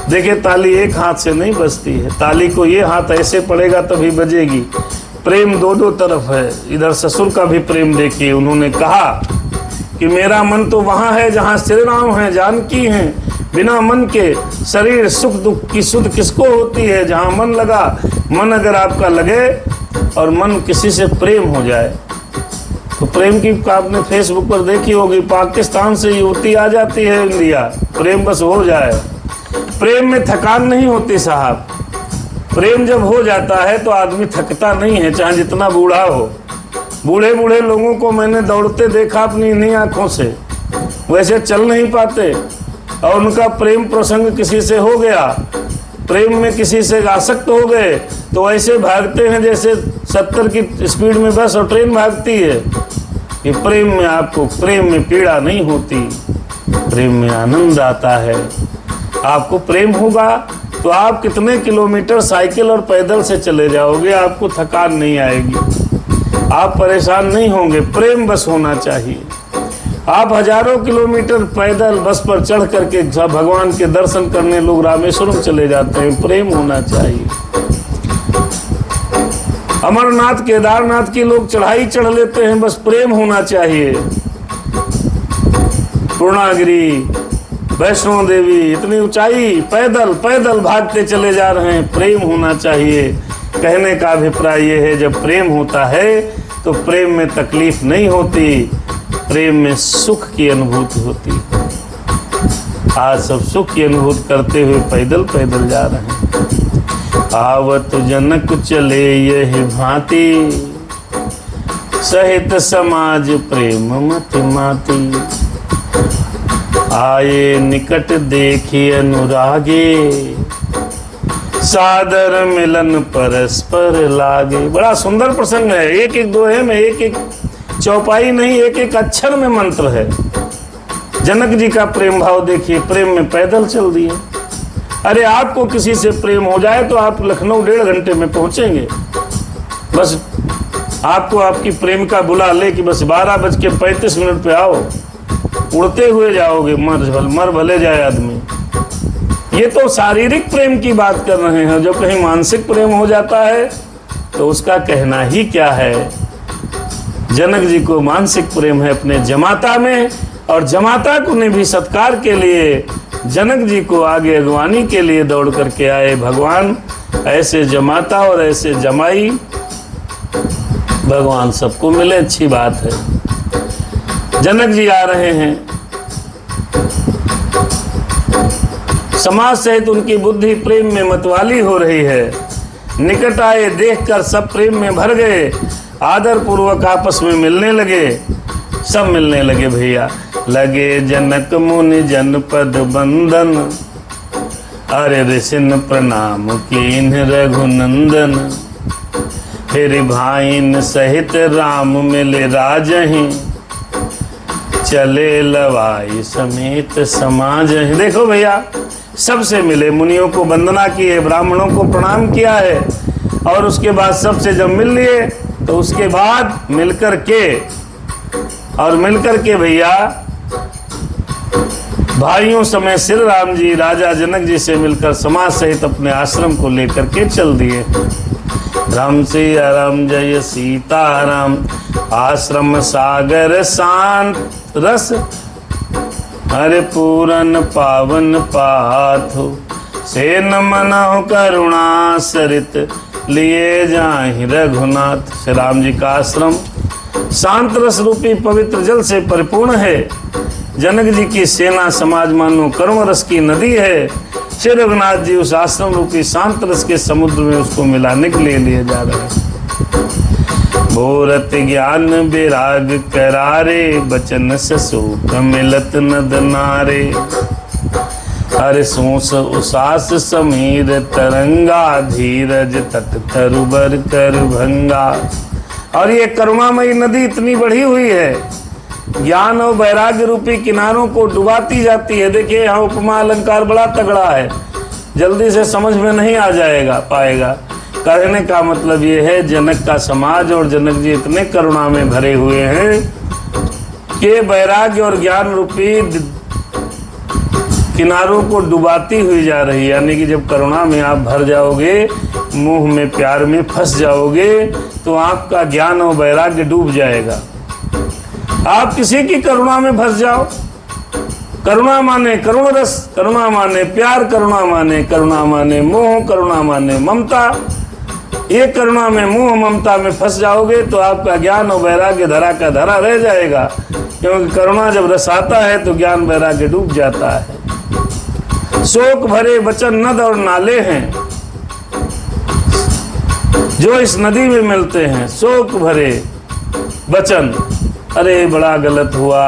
देखिए ताली एक हाथ से नहीं बजती है, ताली को ये हाथ ऐसे पड़ेगा तभी बजेगी। प्रेम दो तरफ है। इधर ससुर का भी प्रेम देखिए, उन्होंने कहा कि मेरा मन तो वहाँ है जहाँ श्री राम है, जानकी हैं। बिना मन के शरीर सुख दुख की सुध किसको होती है? जहाँ मन लगा, मन अगर आपका लगे और मन किसी से प्रेम हो जाए तो प्रेम की आपने फेसबुक पर देखी होगी, पाकिस्तान से युवती आ जाती है इंडिया, प्रेम बस हो जाए। प्रेम में थकान नहीं होती साहब। प्रेम जब हो जाता है तो आदमी थकता नहीं है, चाहे जितना बूढ़ा हो। बूढ़े बूढ़े लोगों को मैंने दौड़ते देखा अपनी इन्हीं आंखों से, वैसे चल नहीं पाते। और उनका प्रेम प्रसंग किसी से हो गया, प्रेम में किसी से आसक्त हो गए तो ऐसे भागते हैं जैसे 70 की स्पीड में बस और ट्रेन भागती है। ये प्रेम में आपको प्रेम में पीड़ा नहीं होती, प्रेम में आनंद आता है। आपको प्रेम होगा तो आप कितने किलोमीटर साइकिल और पैदल से चले जाओगे, आपको थकान नहीं आएगी, आप परेशान नहीं होंगे। प्रेम बस होना चाहिए। आप हजारों किलोमीटर पैदल बस पर चढ़ करके भगवान के दर्शन करने लोग रामेश्वरम चले जाते हैं, प्रेम होना चाहिए। अमरनाथ केदारनाथ की लोग चढ़ाई चढ़ लेते हैं, बस प्रेम होना चाहिए। पूर्णागिरी, वैष्णो देवी, इतनी ऊंचाई पैदल पैदल भागते चले जा रहे हैं, प्रेम होना चाहिए। कहने का अभिप्राय यह है, जब प्रेम होता है तो प्रेम में तकलीफ नहीं होती, प्रेम में सुख की अनुभूति होती। आज सब सुख की अनुभूति करते हुए पैदल पैदल जा रहे हैं। आवत जनक चले यही भांति, सहित समाज प्रेम मत माती। आए निकट देखी अनुरागे, सादर मिलन परस्पर लागे। बड़ा सुंदर प्रसंग है, एक एक दोहे में एक एक चौपाई नहीं, एक एक अक्षर में मंत्र है। जनक जी का प्रेम भाव देखिए, प्रेम में पैदल चल दिए। अरे आपको किसी से प्रेम हो जाए तो आप लखनऊ 1.5 घंटे में पहुंचेंगे। बस आपको आपकी प्रेमिका बुला ले कि बस 12:35 पे आओ, उड़ते हुए जाओगे, मर भले जाए आदमी। ये तो शारीरिक प्रेम की बात कर रहे हैं, जो कहीं मानसिक प्रेम हो जाता है तो उसका कहना ही क्या है। जनक जी को मानसिक प्रेम है अपने जमाता में, और जमाता को ने भी सत्कार के लिए जनक जी को आगे अगवानी के लिए दौड़ करके आए। भगवान ऐसे जमाता और ऐसे जमाई भगवान सबको मिले, अच्छी बात है। जनक जी आ रहे हैं, समाज सहित उनकी बुद्धि प्रेम में मतवाली हो रही है। निकट आए, देखकर सब प्रेम में भर गए, आदर पूर्वक आपस में मिलने लगे, सब मिलने लगे भैया। लगे जनक मुनि जनपद बंदन, अरे ऋषिन प्रणाम कीन रघुनंदन। फिर भाईन सहित राम मिले राजहि, चले लवाई समेत समाज। देखो भैया, सबसे मिले, मुनियों को वंदना की है, ब्राह्मणों को प्रणाम किया है, और उसके बाद सबसे जब मिल लिए तो उसके बाद मिलकर के भैया भाइयों समेत श्री राम जी राजा जनक जी से मिलकर समाज सहित अपने आश्रम को लेकर के चल दिए। राम सिया राम जय सीताराम, आश्रम सागर शांत रस, हरे पूरन पावन पाथो, से न मनो करुणा सरित, लिए जाहि रघुनाथ। श्री राम जी का आश्रम शांत रस रूपी पवित्र जल से परिपूर्ण है। जनक जी की सेना समाज मानो कर्म रस की नदी है। श्री रघुनाथ जी उस आश्रम रूपी शांत रस के समुद्र में उसको मिलाने के लिए जा रहे हैं। भोरत ज्ञान विराग करारे, बचन सुख मिलत नद नारे। हर सोस उसास समीर तरंगा, धीरज तट तरुबर कर भंगा। और ये करुणामयी नदी इतनी बढ़ी हुई है, ज्ञान और वैराग्य रूपी किनारों को डुबाती जाती है। देखिए यहाँ उपमा अलंकार बड़ा तगड़ा है, जल्दी से समझ में नहीं आ पाएगा। कहने का मतलब ये है, जनक का समाज और जनक जी इतने करुणा में भरे हुए हैं कि वैराग्य और ज्ञान रूपी किनारों को डुबाती हुई जा रही है। यानी कि जब करुणा में आप भर जाओगे, मोह में प्यार में फंस जाओगे, तो आपका ज्ञान और वैराग्य डूब जाएगा। आप किसी की करुणा में फंस जाओ, करुणा माने करुण रस, करुणा माने प्यार, करुणा माने मोह, करुणा माने ममता। ये करुणा में मोह ममता में फंस जाओगे तो आपका ज्ञान और वैराग्य धरा का धरा रह जाएगा। क्योंकि करुणा जब रस आता है तो ज्ञान वैराग्य डूब जाता है। शोक भरे वचन नद और नाले हैं जो इस नदी में मिलते हैं। शोक भरे वचन, अरे बड़ा गलत हुआ,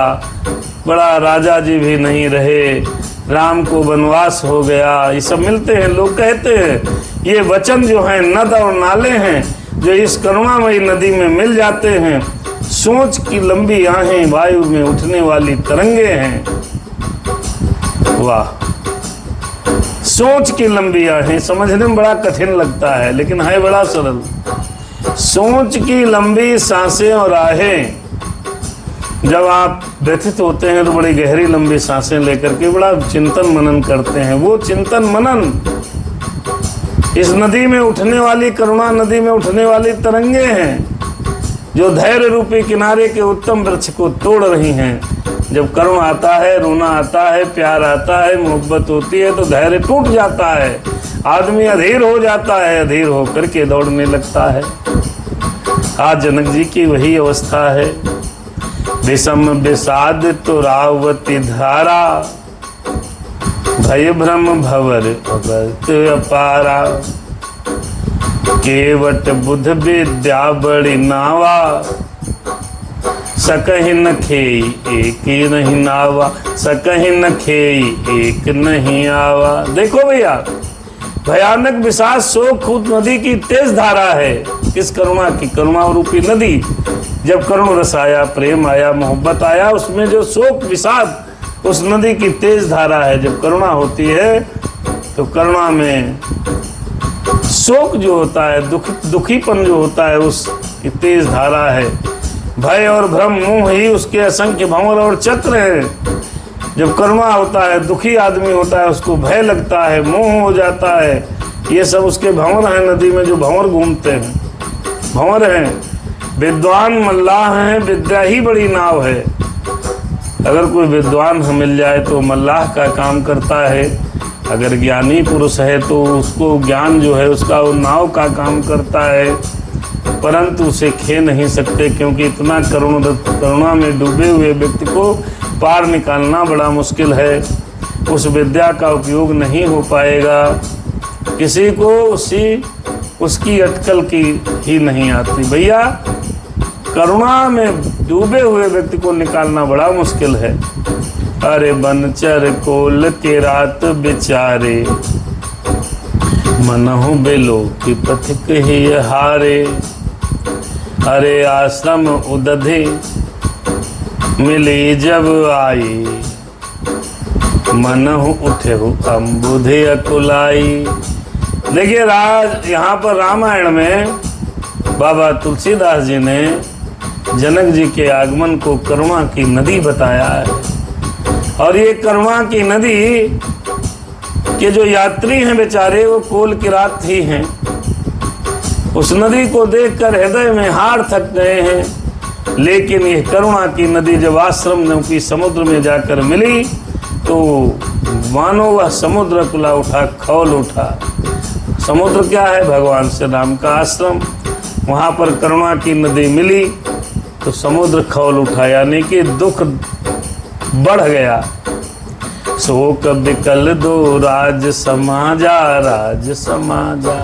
बड़ा राजा जी भी नहीं रहे, राम को वनवास हो गया, ये सब मिलते हैं। लोग कहते हैं ये वचन जो हैं नद और नाले हैं जो इस करुणामयी नदी में मिल जाते हैं। सोच की लंबी आहें वायु में उठने वाली तरंगे हैं। वाह, सोच की लंबी आहें, समझने में बड़ा कठिन लगता है लेकिन है बड़ा सरल। सोच की लंबी सांसें और आहें, जब आप व्यथित होते हैं तो बड़ी गहरी लंबी सांसें लेकर के बड़ा चिंतन मनन करते हैं। वो चिंतन मनन इस नदी में उठने वाली, करुणा नदी में उठने वाली तरंगे हैं जो धैर्य रूपी किनारे के उत्तम वृक्ष को तोड़ रही हैं। जब करुण आता है, रोना आता है, प्यार आता है, मोहब्बत होती है तो धैर्य टूट जाता है, आदमी अधीर हो जाता है, अधीर होकर के दौड़ने लगता है। आज जनक जी की वही अवस्था है। विषम विषाद तो रावती धारा, भय भ्रम भवर भगत अपारा। केवट बुध विद्या बड़ी नावा, सकहि न खेई एक नहीं नावा, सकहि न खेई एक नहीं आवा। देखो भैया, भयानक विषाद शोक खूब नदी की तेज धारा है। किस करुणा की? करुणा रूपी नदी। जब करुण रस आया, प्रेम आया, मोहब्बत आया, उसमें जो शोक विषाद, उस नदी की तेज धारा है। जब करुणा होती है तो करुणा में शोक जो होता है, दुखीपन जो होता है, उसकी तेज धारा है। भय और भ्रम मोह ही उसके असंख्य भंवर और चक्र हैं। जब करुणा होता है, दुखी आदमी होता है, उसको भय लगता है, मोह हो जाता है। ये सब उसके भंवर हैं। नदी में जो भंवर घूमते हैं, भंवर हैं। विद्वान मल्लाह हैं, विद्या ही बड़ी नाव है। अगर कोई विद्वान मिल जाए तो मल्लाह का काम करता है, अगर ज्ञानी पुरुष है तो उसको ज्ञान जो है उसका वो नाव का काम करता है, परंतु उसे खे नहीं सकते, क्योंकि इतना करुणा में डूबे हुए व्यक्ति को पार निकालना बड़ा मुश्किल है। उस विद्या का उपयोग नहीं हो पाएगा। किसी को उसकी अटकल की ही नहीं आती। भैया, करुणा में डूबे हुए व्यक्ति को निकालना बड़ा मुश्किल है। अरे बनचर कोल के रात बेचारे, मनहु बेलो की पथिक ही हारे। अरे आश्रम उदधि मिली जब आई, मनहु उठे अम्बुधि अकुलाई। देखिए, यहाँ पर रामायण में बाबा तुलसीदास जी ने जनक जी के आगमन को करुणा की नदी बताया है। और ये करुणा की नदी के जो यात्री हैं बेचारे, वो कोल की रात ही हैं। उस नदी को देखकर हृदय में हाड़ थक गए हैं। लेकिन ये करुणा की नदी जब आश्रम की समुद्र में जाकर मिली तो मानो वह समुद्र खुला उठा, खौल उठा। समुद्र क्या है? भगवान श्री राम का आश्रम। वहाँ पर करुणा की नदी मिली तो समुद्र खौल उठा, यानी कि दुख बढ़ गया। शोक बिकल दो राज समाजा, राज समाजा।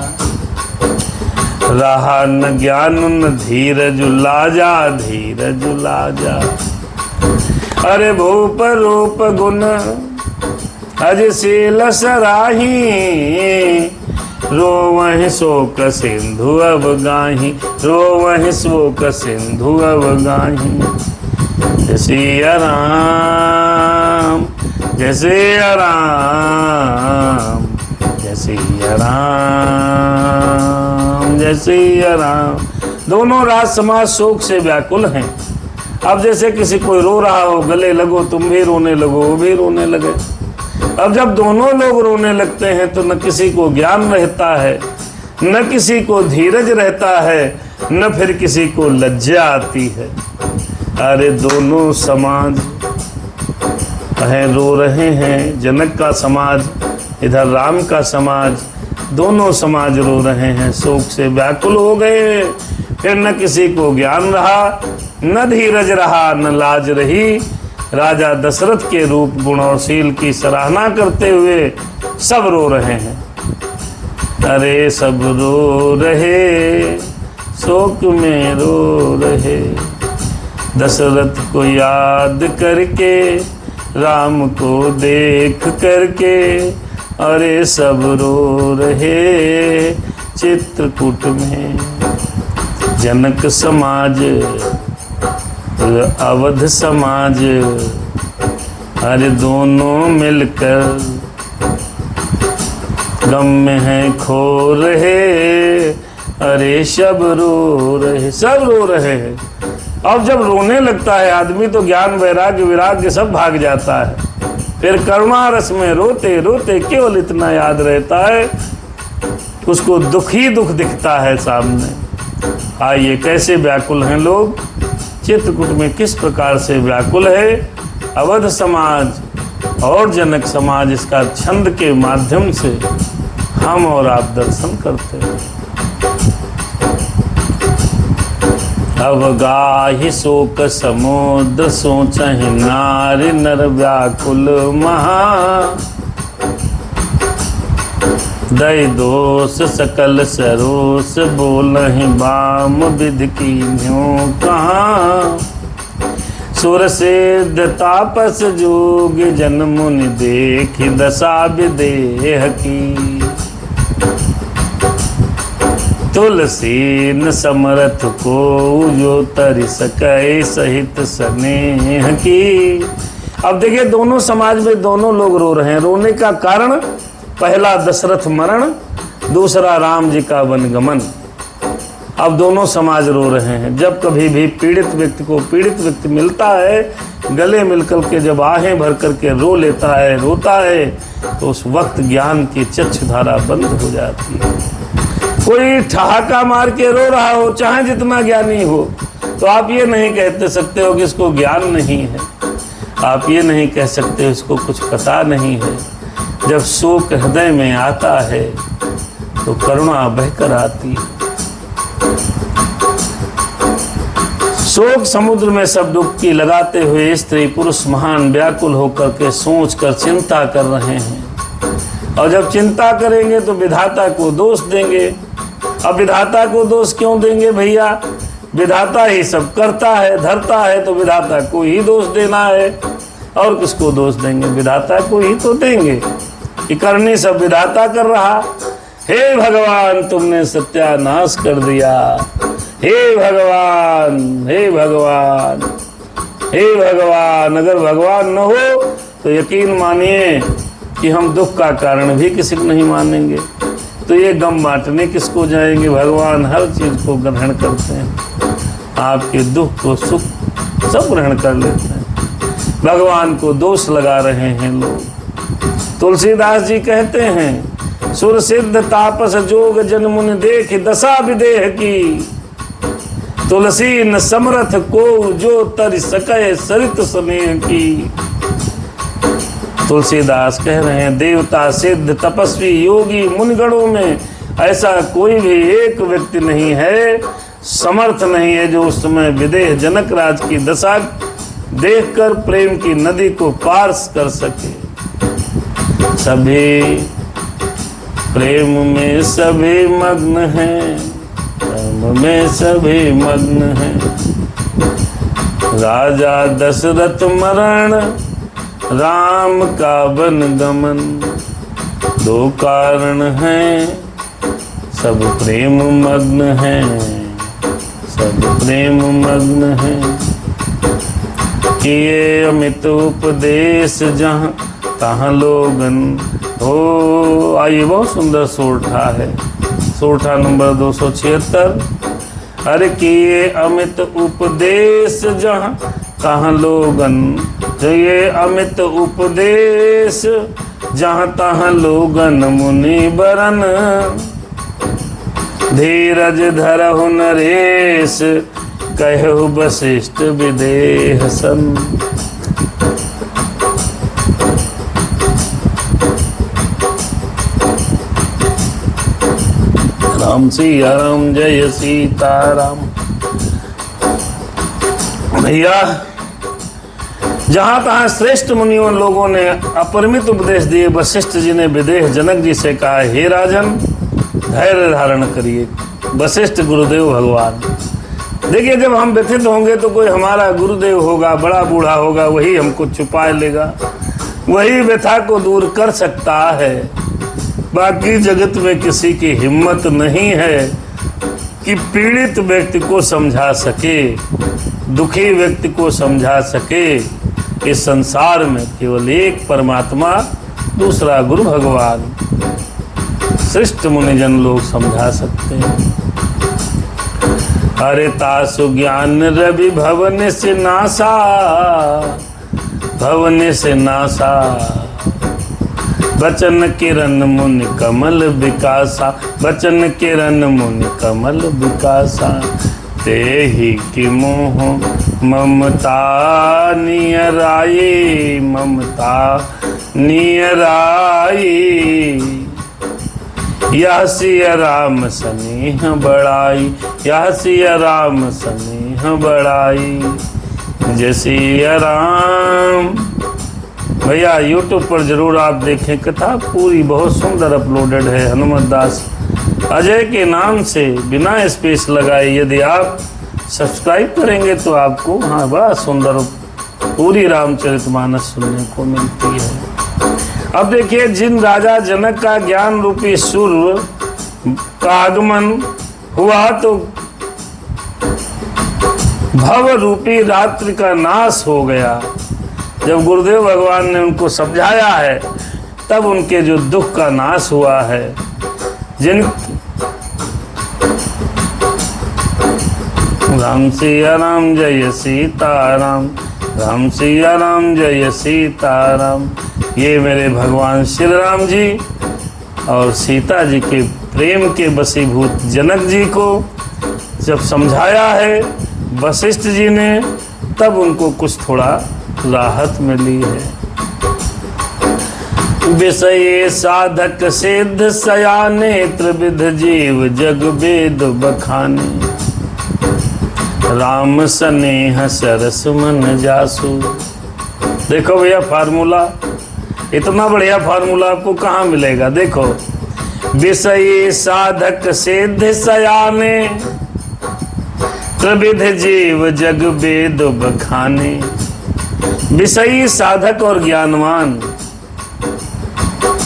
रहा न ज्ञान न धीरज लाजा, धीरज लाजा। अरे भूप रूप गुण अजशील सराही, रोवहि शोक सिंधु अब गाही, रोवहि शोक सिंधु अब गाही। जय सिया राम, जय सिया राम, जय सिया राम, जय सिया राम। दोनों राज समाज शोक से व्याकुल हैं। अब जैसे किसी कोई रो रहा हो, गले लगो, तुम भी रोने लगो, वो भी रोने लगे। अब जब दोनों लोग रोने लगते हैं तो न किसी को ज्ञान रहता है, न किसी को धीरज रहता है, न फिर किसी को लज्जा आती है। अरे दोनों समाज है रो रहे हैं। जनक का समाज, इधर राम का समाज, दोनों समाज रो रहे हैं, शोक से व्याकुल हो गए। फिर न किसी को ज्ञान रहा, न धीरज रहा, न लाज रही। राजा दशरथ के रूप, गुण और शील की सराहना करते हुए सब रो रहे हैं। अरे सब रो रहे, शोक में रो रहे, दशरथ को याद करके, राम को देख करके। अरे सब रो रहे चित्रकूट में, जनक समाज, अवध समाज। अरे दोनों मिलकर गम में है खो रहे। अरे सब रो रहे, सब रो रहे हैं। अब जब रोने लगता है आदमी तो ज्ञान, वैराग्य, विराग्य सब भाग जाता है। फिर करुणा रस में रोते रोते केवल इतना याद रहता है उसको दुख ही दुख दिखता है सामने। आइए कैसे व्याकुल हैं लोग, चित्रकूट में किस प्रकार से व्याकुल है अवध समाज और जनक समाज, इसका छंद के माध्यम से हम और आप दर्शन करते हैं। अवगाहि शोक समुद्र सोचहि नारि नर व्याकुल महा, दय दोष सकल सरोस बोलहि बाम विधि कीन्ह्यो कहाँ, सुर सिद्ध तापस जोग जन मुनि देखि दशा विदेह की, तुलसी न समरथ को जो तरि सकै सहित स्नेह की। अब देखिए दोनों समाज में दोनों लोग रो रहे हैं। रोने का कारण पहला दशरथ मरण, दूसरा राम जी का वनगमन। अब दोनों समाज रो रहे हैं। जब कभी भी पीड़ित व्यक्ति को पीड़ित व्यक्ति मिलता है, गले मिलकर के जब आहें भर करके रो लेता है, रोता है, तो उस वक्त ज्ञान की चक्षुधारा बंद हो जाती है। कोई ठहाका मार के रो रहा हो, चाहे जितना ज्ञानी हो, तो आप ये नहीं कहते सकते हो कि इसको ज्ञान नहीं है, आप ये नहीं कह सकते इसको कुछ पता नहीं है। जब शोक हृदय में आता है तो करुणा बहकर आती है। शोक समुद्र में सब डुबकी लगाते हुए स्त्री पुरुष महान व्याकुल होकर के सोच कर चिंता कर रहे हैं, और जब चिंता करेंगे तो विधाता को दोष देंगे। अब विधाता को दोष क्यों देंगे भैया, विधाता ही सब करता है धरता है, तो विधाता को ही दोष देना है। और किसको दोष देंगे, विधाता को ही तो देंगे कि करनी सब विधाता कर रहा। हे भगवान तुमने सत्यानाश कर दिया, हे भगवान, हे भगवान, हे भगवान। अगर भगवान न हो तो यकीन मानिए कि हम दुख का कारण भी किसी को नहीं मानेंगे, तो ये गम बांटने किसको जाएंगे। भगवान हर चीज को ग्रहण करते हैं, आपके दुख को सुख सब ग्रहण कर लेते हैं। भगवान को दोष लगा रहे हैं लोग। तुलसीदास जी कहते हैं, सुर सिद्ध तापस जोग जन मुनि देख दशा विदेह की, तुलसी न समरथ को जो तरि सकै सरित स्नेह की। तुलसीदास कह रहे हैं, देवता सिद्ध तपस्वी योगी मुनिगणों में ऐसा कोई भी एक व्यक्ति नहीं है, समर्थ नहीं है, जो उस समय विदेह जनक राज की दशा देखकर प्रेम की नदी को पार कर सके। सभी प्रेम में सभी मग्न हैं, प्रेम में सभी मग्न हैं। राजा दशरथ मरण, राम का वन गमन, दो कारण हैं, सब प्रेम मग्न हैं, सब प्रेम मग्न हैं। किए अमित उपदेश जहाँ तहाँ लोगन हो। आइए बहुत सुंदर सोरठा है, सोरठा नंबर 276। अरे किए अमित उपदेश जहाँ तहाँ लोगन, जो ये अमित उपदेश जहाँ तहाँ लोगन मुनि बरन, धीरज धरहु नरेश कहु वशिष्ठ विदेह सन। राम सिया राम जय सीताराम। भैया जहां तहां श्रेष्ठ मुनियों लोगों ने अपरिमित उपदेश दिए। वशिष्ठ जी ने विदेह जनक जी से कहा, हे राजन धैर्य धारण करिए। वशिष्ठ गुरुदेव भगवान, देखिए जब हम व्यथित होंगे तो कोई हमारा गुरुदेव होगा, बड़ा बूढ़ा होगा, वही हमको छुपा लेगा, वही व्यथा को दूर कर सकता है। बाकी जगत में किसी की हिम्मत नहीं है कि पीड़ित व्यक्ति को समझा सके, दुखी व्यक्ति को समझा सके। इस संसार में केवल एक परमात्मा, दूसरा गुरु भगवान, श्रेष्ठ मुनिजन लोग समझा सकते हैं। अरे तासु ज्ञान रवि भवन से नासा, भवन से नासा। बचन किरण मुनि कमल विकासा, बचन किरण मुनि कमल विकासा। तेहि की मोह ममता नियराई, ममता नियराई। यह सिया राम सनेह बढ़ाई, यह सिया राम सनेह बढ़ाई। जय सिया राम। भैया YouTube पर जरूर आप देखें, कथा पूरी बहुत सुंदर अपलोडेड है हनुमत दास अजय के नाम से, बिना स्पेस लगाए। यदि आप सब्सक्राइब करेंगे तो आपको हाँ बड़ा सुंदर पूरी रामचरितमानस सुनने को मिलती है। अब देखिए, जिन राजा जनक का ज्ञान रूपी सूर्य का आगमन हुआ तो भव रूपी रात्रि का नाश हो गया। जब गुरुदेव भगवान ने उनको समझाया है तब उनके जो दुख का नाश हुआ है। जिन राम सिया राम जय सीताराम, राम सिया राम जय सीताराम। ये मेरे भगवान श्री राम जी और सीता जी के प्रेम के वशीभूत जनक जी को जब समझाया है वशिष्ठ जी ने, तब उनको कुछ थोड़ा राहत मिली है। विषय साधक सिद्ध सयाने, त्रिविध जीव जग वेद बखाने। राम स्नेह सरस मन जासु। देखो भैया फार्मूला, इतना बढ़िया फार्मूला आपको कहाँ मिलेगा। देखो, विषय साधक सिद्ध सयाने, त्रिविध जीव जग वेद बखाने। विषयी साधक और ज्ञानवान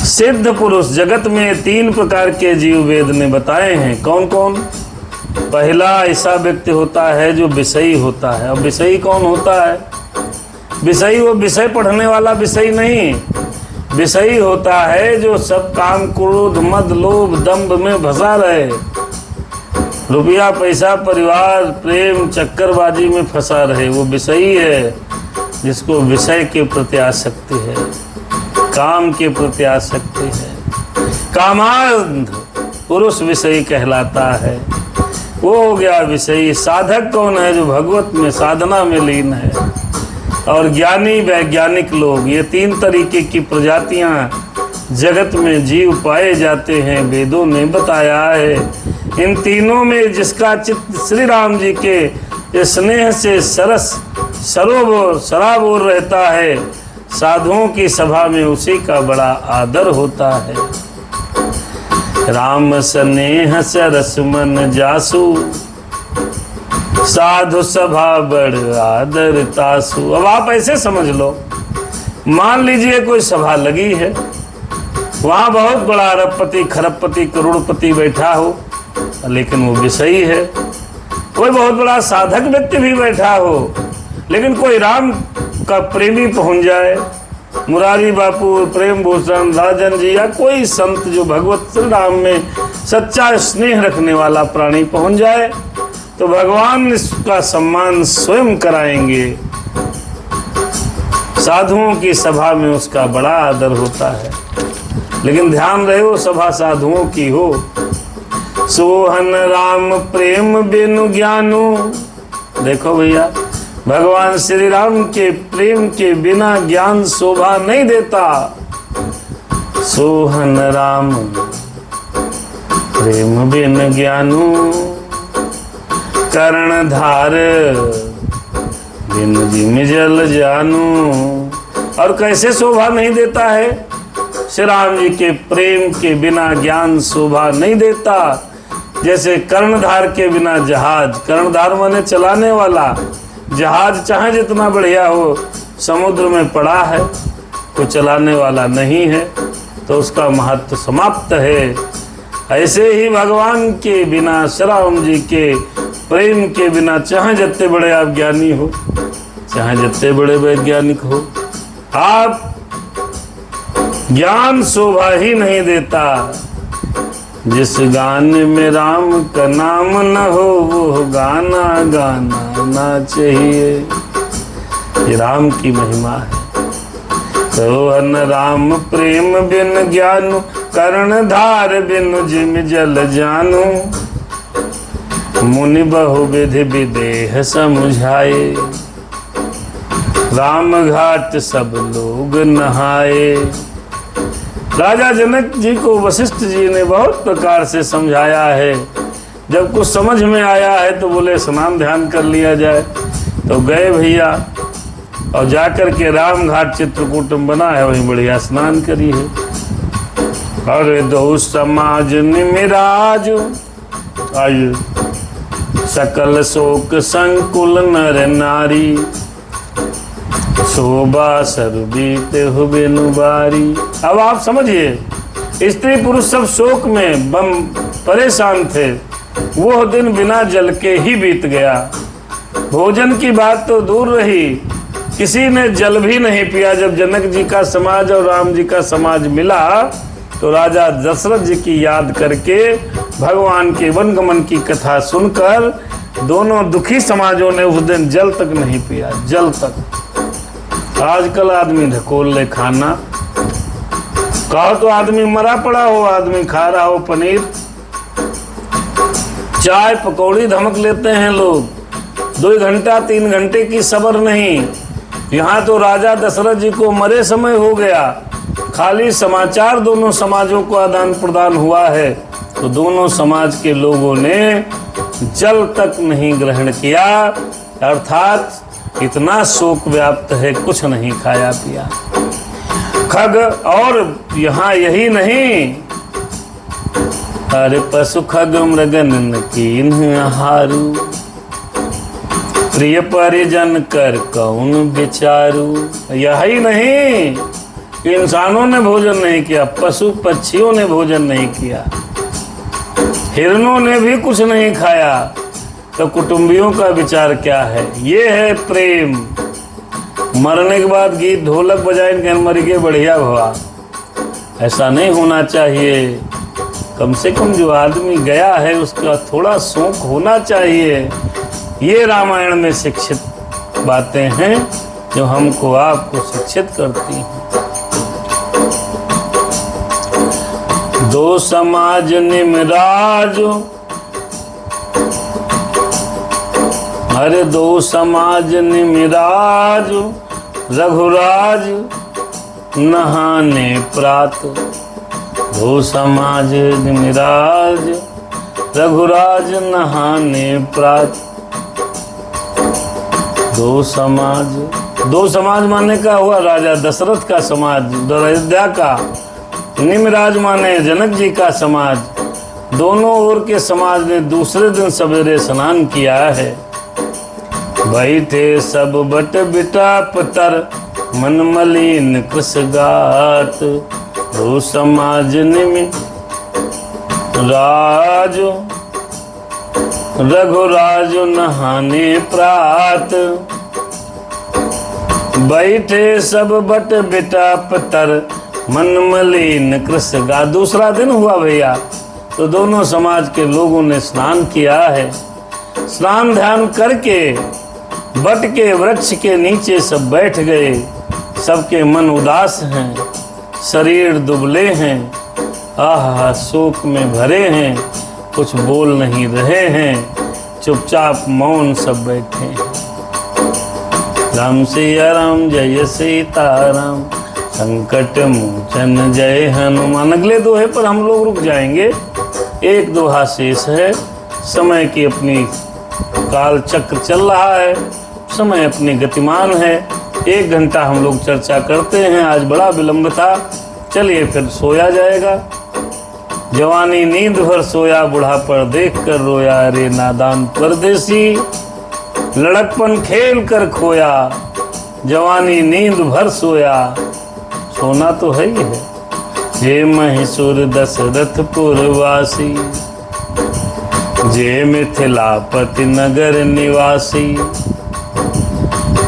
सिद्ध पुरुष, जगत में 3 प्रकार के जीव वेद ने बताए हैं। कौन कौन? पहला ऐसा व्यक्ति होता है जो विषयी होता है। अब विषयी कौन होता है? विषयी वो विषय पढ़ने वाला विषयी नहीं, विषयी होता है जो सब काम क्रोध मद लोभ दंभ में फंसा रहे, रुपया पैसा परिवार प्रेम चक्करबाजी में फंसा रहे, वो विषयी है। जिसको विषय के प्रति आसक्ति है, काम के प्रति आसक्ति है, कामांध पुरुष विषयी कहलाता है। वो हो गया विषयी। साधक कौन है? जो भगवत में साधना में लीन है। और ज्ञानी वैज्ञानिक लोग, ये 3 तरीके की प्रजातियां जगत में जीव पाए जाते हैं, वेदों ने बताया है। इन तीनों में जिसका चित्त श्री राम जी के स्नेह से सरस सराबोर रहता है, साधुओं की सभा में उसी का बड़ा आदर होता है। राम स्नेह सरस मन जासु, साधु सभा बड़ आदर तासु। अब आप ऐसे समझ लो, मान लीजिए कोई सभा लगी है, वहां बहुत बड़ा अरबपति खरबपति करोड़पति बैठा हो, लेकिन वो विषयी है। कोई बहुत बड़ा साधक व्यक्ति भी बैठा हो, लेकिन कोई राम का प्रेमी पहुंच जाए, मुरारी बापू, प्रेम भूषण, राजन जी, या कोई संत जो भगवत श्री राम में सच्चा स्नेह रखने वाला प्राणी पहुंच जाए, तो भगवान इसका सम्मान स्वयं कराएंगे। साधुओं की सभा में उसका बड़ा आदर होता है। लेकिन ध्यान रहे वो सभा साधुओं की हो। सोहन राम प्रेम बिनु ज्ञानु। देखो भैया, भगवान श्री राम के प्रेम के बिना ज्ञान शोभा नहीं देता। सोहन राम प्रेम बिन ज्ञानु, कर्णधार बिन जिम जल जानू। और कैसे शोभा नहीं देता है? श्री राम जी के प्रेम के बिना ज्ञान शोभा नहीं देता। जैसे कर्णधार के बिना जहाज, कर्णधार माने चलाने वाला, जहाज चाहे जितना बढ़िया हो, समुद्र में पड़ा है तो चलाने वाला नहीं है, तो उसका महत्व समाप्त है। ऐसे ही भगवान के बिना, श्री राम जी के प्रेम के बिना, चाहे जितने बड़े आप ज्ञानी हो, चाहे जितने बड़े वैज्ञानिक हो, आप ज्ञान शोभा ही नहीं देता। जिस गाने में राम का नाम न हो, वो गाना गाना ना चाहिए। ये राम की महिमा है। सोहन राम प्रेम बिन ज्ञानु, कर्ण धार बिनु जिम जल जानू। मुनि बहु विधि विदेह समझाए, राम घाट सब लोग नहाए। राजा जनक जी को वशिष्ठ जी ने बहुत प्रकार से समझाया है। जब कुछ समझ में आया है तो बोले स्नान ध्यान कर लिया जाए। तो गए भैया और जाकर के राम घाट चित्रकूटम बना है, वहीं बढ़िया स्नान करी है। अरे दो समाज निमिराज, आइए सकल शोक संकुल नर नारी, शोभा सरबीते हुए नुबारी। अब आप समझिए, स्त्री पुरुष सब शोक में बम परेशान थे। वो दिन बिना जल के ही बीत गया। भोजन की बात तो दूर रही, किसी ने जल भी नहीं पिया। जब जनक जी का समाज और राम जी का समाज मिला तो राजा दशरथ जी की याद करके भगवान के वनगमन की कथा सुनकर दोनों दुखी समाजों ने उस दिन जल तक नहीं पिया, जल तक। आजकल आदमी ढकोल ले खाना, कहो तो आदमी मरा पड़ा हो, आदमी खा रहा हो पनीर, चाय पकौड़ी धमक लेते हैं लोग। 2 घंटा 3 घंटे की सब्र नहीं। यहाँ तो राजा दशरथ जी को मरे समय हो गया, खाली समाचार दोनों समाजों को आदान प्रदान हुआ है तो दोनों समाज के लोगों ने जल तक नहीं ग्रहण किया, अर्थात इतना शोक व्याप्त है, कुछ नहीं खाया पिया। खग और यहाँ यही नहीं, अरे पशु खग मृगन कीन्ह आहारू, प्रिय परिजन कर कौन विचारू। यही नहीं, इंसानों ने भोजन नहीं किया, पशु पक्षियों ने भोजन नहीं किया, हिरणों ने भी कुछ नहीं खाया, तो कुटुंबियों का विचार क्या है? ये है प्रेम। मरने के बाद गीत ढोलक बजाए कहीं मर गए बढ़िया भवा, ऐसा नहीं होना चाहिए। कम से कम जो आदमी गया है उसका थोड़ा शौक होना चाहिए। ये रामायण में शिक्षित बातें हैं जो हमको आपको शिक्षित करती हैं। दो समाज निमराज, अरे दो समाज निमिराज, रघुराज नहाने प्रात। दो समाज निमिराज, रघुराज नहाने प्रात। दो समाज माने का हुआ राजा दशरथ का समाज, अयोध्या का। निमिराज माने जनक जी का समाज। दोनों ओर के समाज ने दूसरे दिन सवेरे स्नान किया है। बैठे सब बट बिटाप तर, मन मलिन कृष गात। दो समाज निमिराज, रघुराज नहाने प्रात। बैठे सब बट बिटाप तर, मन मलिन कृष गा। दूसरा दिन हुआ भैया तो दोनों समाज के लोगों ने स्नान किया है। स्नान ध्यान करके बट के वृक्ष के नीचे सब बैठ गए। सबके मन उदास हैं, शरीर दुबले हैं, आहा शोक में भरे हैं, कुछ बोल नहीं रहे हैं, चुपचाप मौन सब बैठे हैं। राम सिया राम जय सीताराम, संकट मोचन जय हनुमान। अगले दोहे पर हम लोग रुक जाएंगे, एक दोहा शेष है। समय की अपनी काल चक्र चल रहा है, समय अपनी गतिमान है। 1 घंटा हम लोग चर्चा करते हैं, आज बड़ा विलंब था, चलिए फिर सोया जाएगा। जवानी नींद भर सोया, बूढ़ा पर देख कर रोया। रे नादान परदेसी, लड़कपन खेल कर खोया। जवानी नींद भर सोया, सोना तो है ही है। जे महिषुर दशरथपुर वासी, जे मिथिलापति नगर निवासी।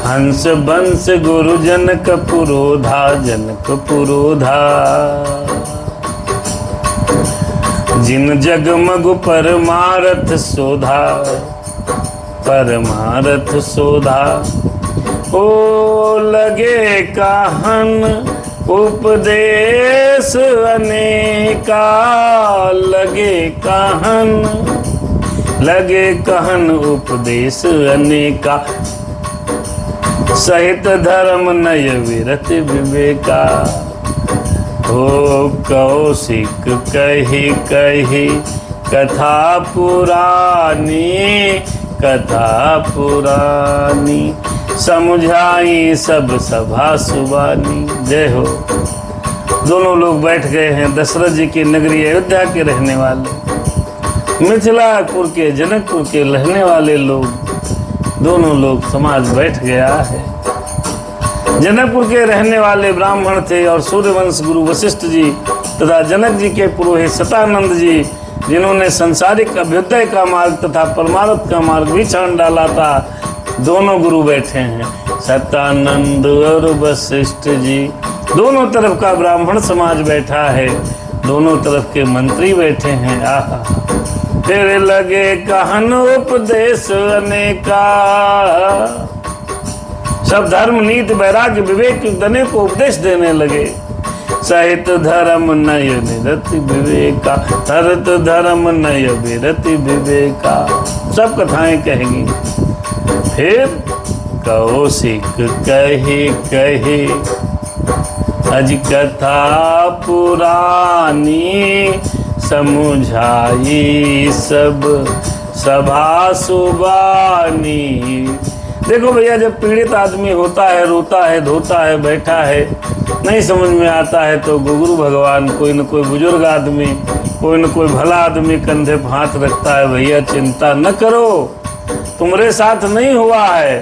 हंस बंस गुरु जनक पुरोधा, जनक पुरोधा। जिन जगमग परमारथ शोधा, परमारथ शोधा। ओ लगे काहन उपदेश अनेका लगे कहन उपदेश अनेका। सहित धर्म नय विरत विवेका। हो कौशिक कही कही कथा पुरानी समझाई सब सभा सुबानी। जय हो। दोनों लोग बैठ गए हैं, दशरथ जी की नगरी अयोध्या के रहने वाले, मिथिलापुर के जनकपुर के रहने वाले लोग, दोनों लोग समाज बैठ गया है। जनकपुर के रहने वाले ब्राह्मण थे और सूर्यवंश गुरु वशिष्ठ जी तथा जनक जी के पुरोहित सतानंद जी, जिन्होंने संसारिक अभ्युदय का मार्ग तथा परमार्थ का मार्ग भी छान डाला था, दोनों गुरु बैठे हैं, सतानंद और वशिष्ठ जी। दोनों तरफ का ब्राह्मण समाज बैठा है, दोनों तरफ के मंत्री बैठे हैं। आहा, फिर लगे कहन उपदेश अनेका। सब धर्म नीति वैराग्य विवेक युक्त को उपदेश देने लगे। सहित धर्म नय विरति विवेका, हरत धर्म नय विरति विवेका। सब कथाएं कहेंगी। फिर कौशिक कही कही अज कथा पुरानी समझाई सब सभा सुबानी। देखो भैया, जब पीड़ित आदमी होता है, रोता है, धोता है, बैठा है, नहीं समझ में आता है, तो गुरु भगवान कोई न कोई बुजुर्ग आदमी, कोई न कोई भला आदमी कंधे पर हाथ रखता है। भैया चिंता न करो, तुम्हारे साथ नहीं हुआ है।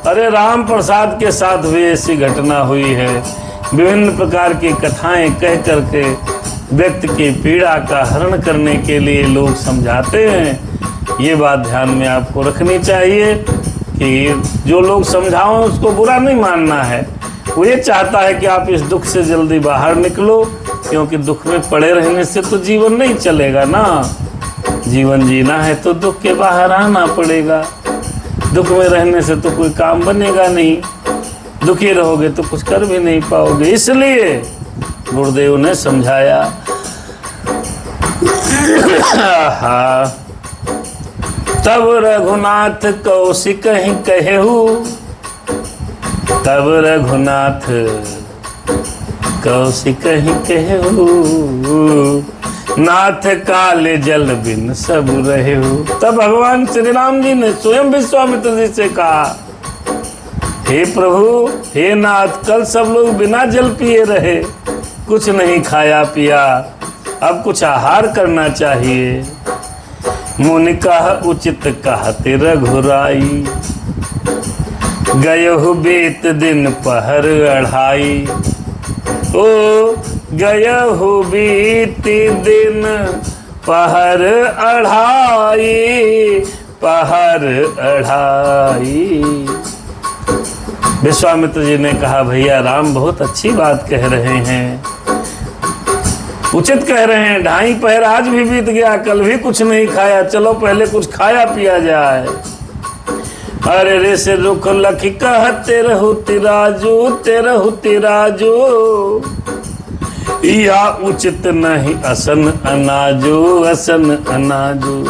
अरे राम प्रसाद के साथ भी ऐसी घटना हुई है। विभिन्न प्रकार की कथाएं कह करके व्यक्ति की पीड़ा का हरण करने के लिए लोग समझाते हैं। ये बात ध्यान में आपको रखनी चाहिए कि जो लोग समझाओ उसको बुरा नहीं मानना है। वो ये चाहता है कि आप इस दुख से जल्दी बाहर निकलो, क्योंकि दुख में पड़े रहने से तो जीवन नहीं चलेगा ना। जीवन जीना है तो दुख के बाहर आना पड़ेगा। दुख में रहने से तो कोई काम बनेगा नहीं, दुखी रहोगे तो कुछ कर भी नहीं पाओगे। इसलिए गुरुदेव ने समझाया। तब रघुनाथ कौशिक ही कहेहु, तब रघुनाथ कौशिक ही कहेहु, नाथ काले जल बिन सब रहेहु। तब भगवान श्री राम जी ने स्वयं विश्वामित्र जी से कहा, हे प्रभु, हे नाथ, कल सब लोग बिना जल पिए रहे, कुछ नहीं खाया पिया, अब कुछ आहार करना चाहिए। मुनि कह उचित कहते रघुराई, गयहु बीत दिन पहर अढ़ाई। ओ गयहु बीत दिन पहर अढ़ाई, पहर अढ़ाई। विश्वामित्र जी ने कहा, भैया राम बहुत अच्छी बात कह रहे हैं, उचित कह रहे हैं। 2.5 पहर आज भी बीत गया, कल भी कुछ नहीं खाया, चलो पहले कुछ खाया पिया जाए। अरे रे से रुख लखी कहते रहु तिराजू, तेरहु तिराजू, या उचित नहीं असन अनाजो, असन अनाजो।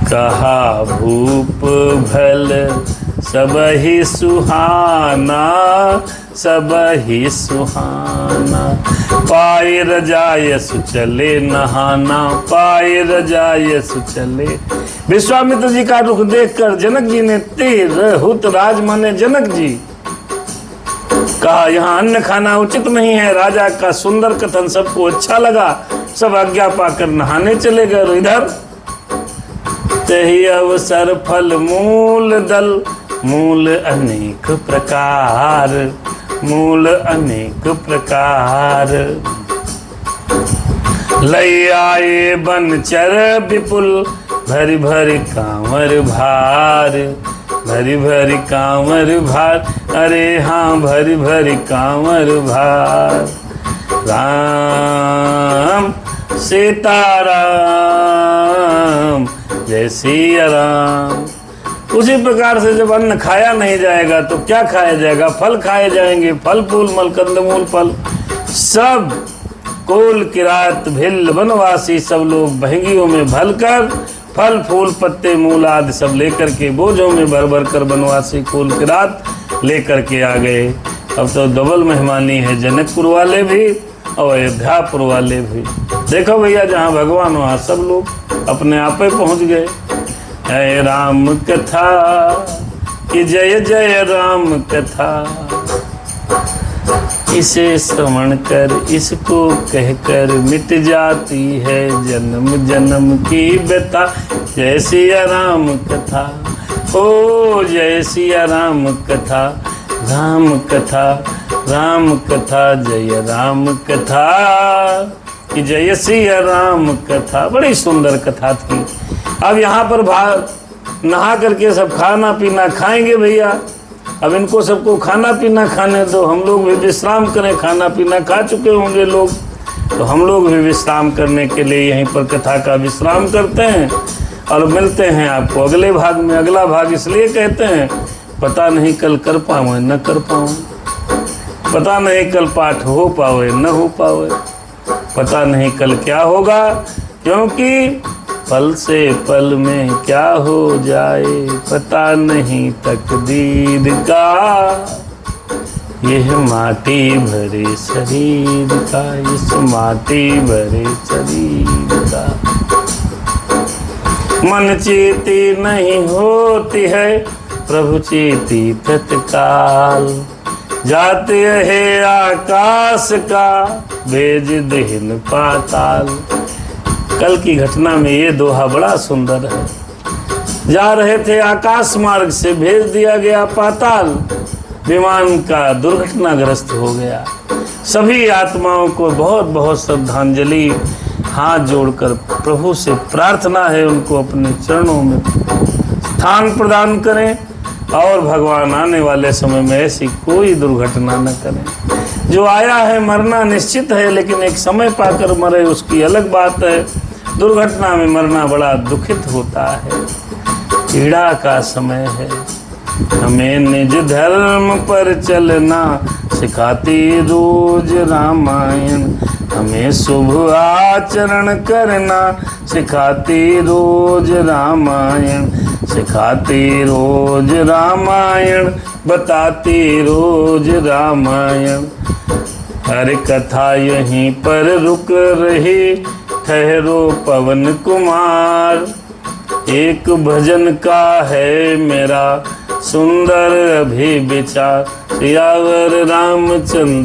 कहा भूप भल सब ही सुहाना, सब ही सुहाना। पाए रजाय सुचले नहाना, पाए रजाय सुचले। विश्वामित्र जी का रुख देखकर जनक जी ने तिरहुत, राज माने जनक जी, कहा यहाँ अन्न खाना उचित नहीं है। राजा का सुंदर कथन सबको अच्छा लगा, सब आज्ञा पाकर नहाने चले गए। इधर तही अवसर फल मूल दल, मूल अनेक प्रकार, मूल अनेक प्रकार। लई आए बनचर विपुल, भरी भरी कांवर भार, भरी भरी कांवर भार। अरे हाँ, भरी भरी कांवर भार। राम सीता राम, जय सिया राम। उसी प्रकार से जब अन्न खाया नहीं जाएगा तो क्या खाया जाएगा? फल खाए जाएंगे, फल फूल मल कंदमूल फल सब। कोल किरात भिल्ल वनवासी सब लोग बहंगियों में भलकर फल फूल पत्ते मूल आदि सब लेकर के बोझों में भर भर कर वनवासी कोल किरात लेकर के आ गए। अब तो डबल मेहमानी है, जनकपुर वाले भी और अयोध्यापुर वाले भी। देखो भैया, जहाँ भगवान वहाँ सब लोग अपने आप ही पहुँच गए। है राम कथा कि जय जय राम कथा, इसे श्रवण कर इसको कहकर मिट जाती है जन्म जन्म की व्यथा। जय सिया राम कथा, ओ जय सिया राम कथा, राम कथा राम कथा, जय राम कथा कि जय सिया राम कथा। बड़ी सुंदर कथा थी। अब यहाँ पर नहा करके सब खाना पीना खाएंगे भैया। अब इनको सबको खाना पीना खाने दो, हम लोग भी विश्राम करें। खाना पीना खा चुके होंगे लोग, तो हम लोग भी विश्राम करने के लिए यहीं पर कथा का विश्राम करते हैं और मिलते हैं आपको अगले भाग में। अगला भाग इसलिए कहते हैं, पता नहीं कल कर पावे न कर पावे, पता नहीं कल पाठ हो पावे न हो पावे, पता नहीं कल क्या होगा, क्योंकि पल से पल में क्या हो जाए पता नहीं तकदीर का। यह माटी भरे शरीर का, इस माटी भरे शरीर का। मन चेती नहीं होती है प्रभु चेती तत्काल, जाते है आकाश का भेज देन पाताल। कल की घटना में ये दोहा बड़ा सुंदर है। जा रहे थे आकाश मार्ग से, भेज दिया गया पाताल। विमान का दुर्घटनाग्रस्त हो गया। सभी आत्माओं को बहुत बहुत श्रद्धांजलि, हाथ जोड़कर प्रभु से प्रार्थना है उनको अपने चरणों में स्थान प्रदान करें और भगवान आने वाले समय में ऐसी कोई दुर्घटना न करें। जो आया है मरना निश्चित है, लेकिन एक समय पाकर मरे उसकी अलग बात है। दुर्घटना में मरना बड़ा दुखित होता है, पीड़ा का समय है। हमें निज धर्म पर चलना सिखाती रोज रामायण, हमें शुभ आचरण करना सिखाती रोज रामायण, सिखाती रोज रामायण, बताती रोज रामायण। हर कथा यहीं पर रुक रही, ठहरो पवन कुमार। एक भजन का है मेरा सुंदर अभी विचार, सियावर रामचंद्र।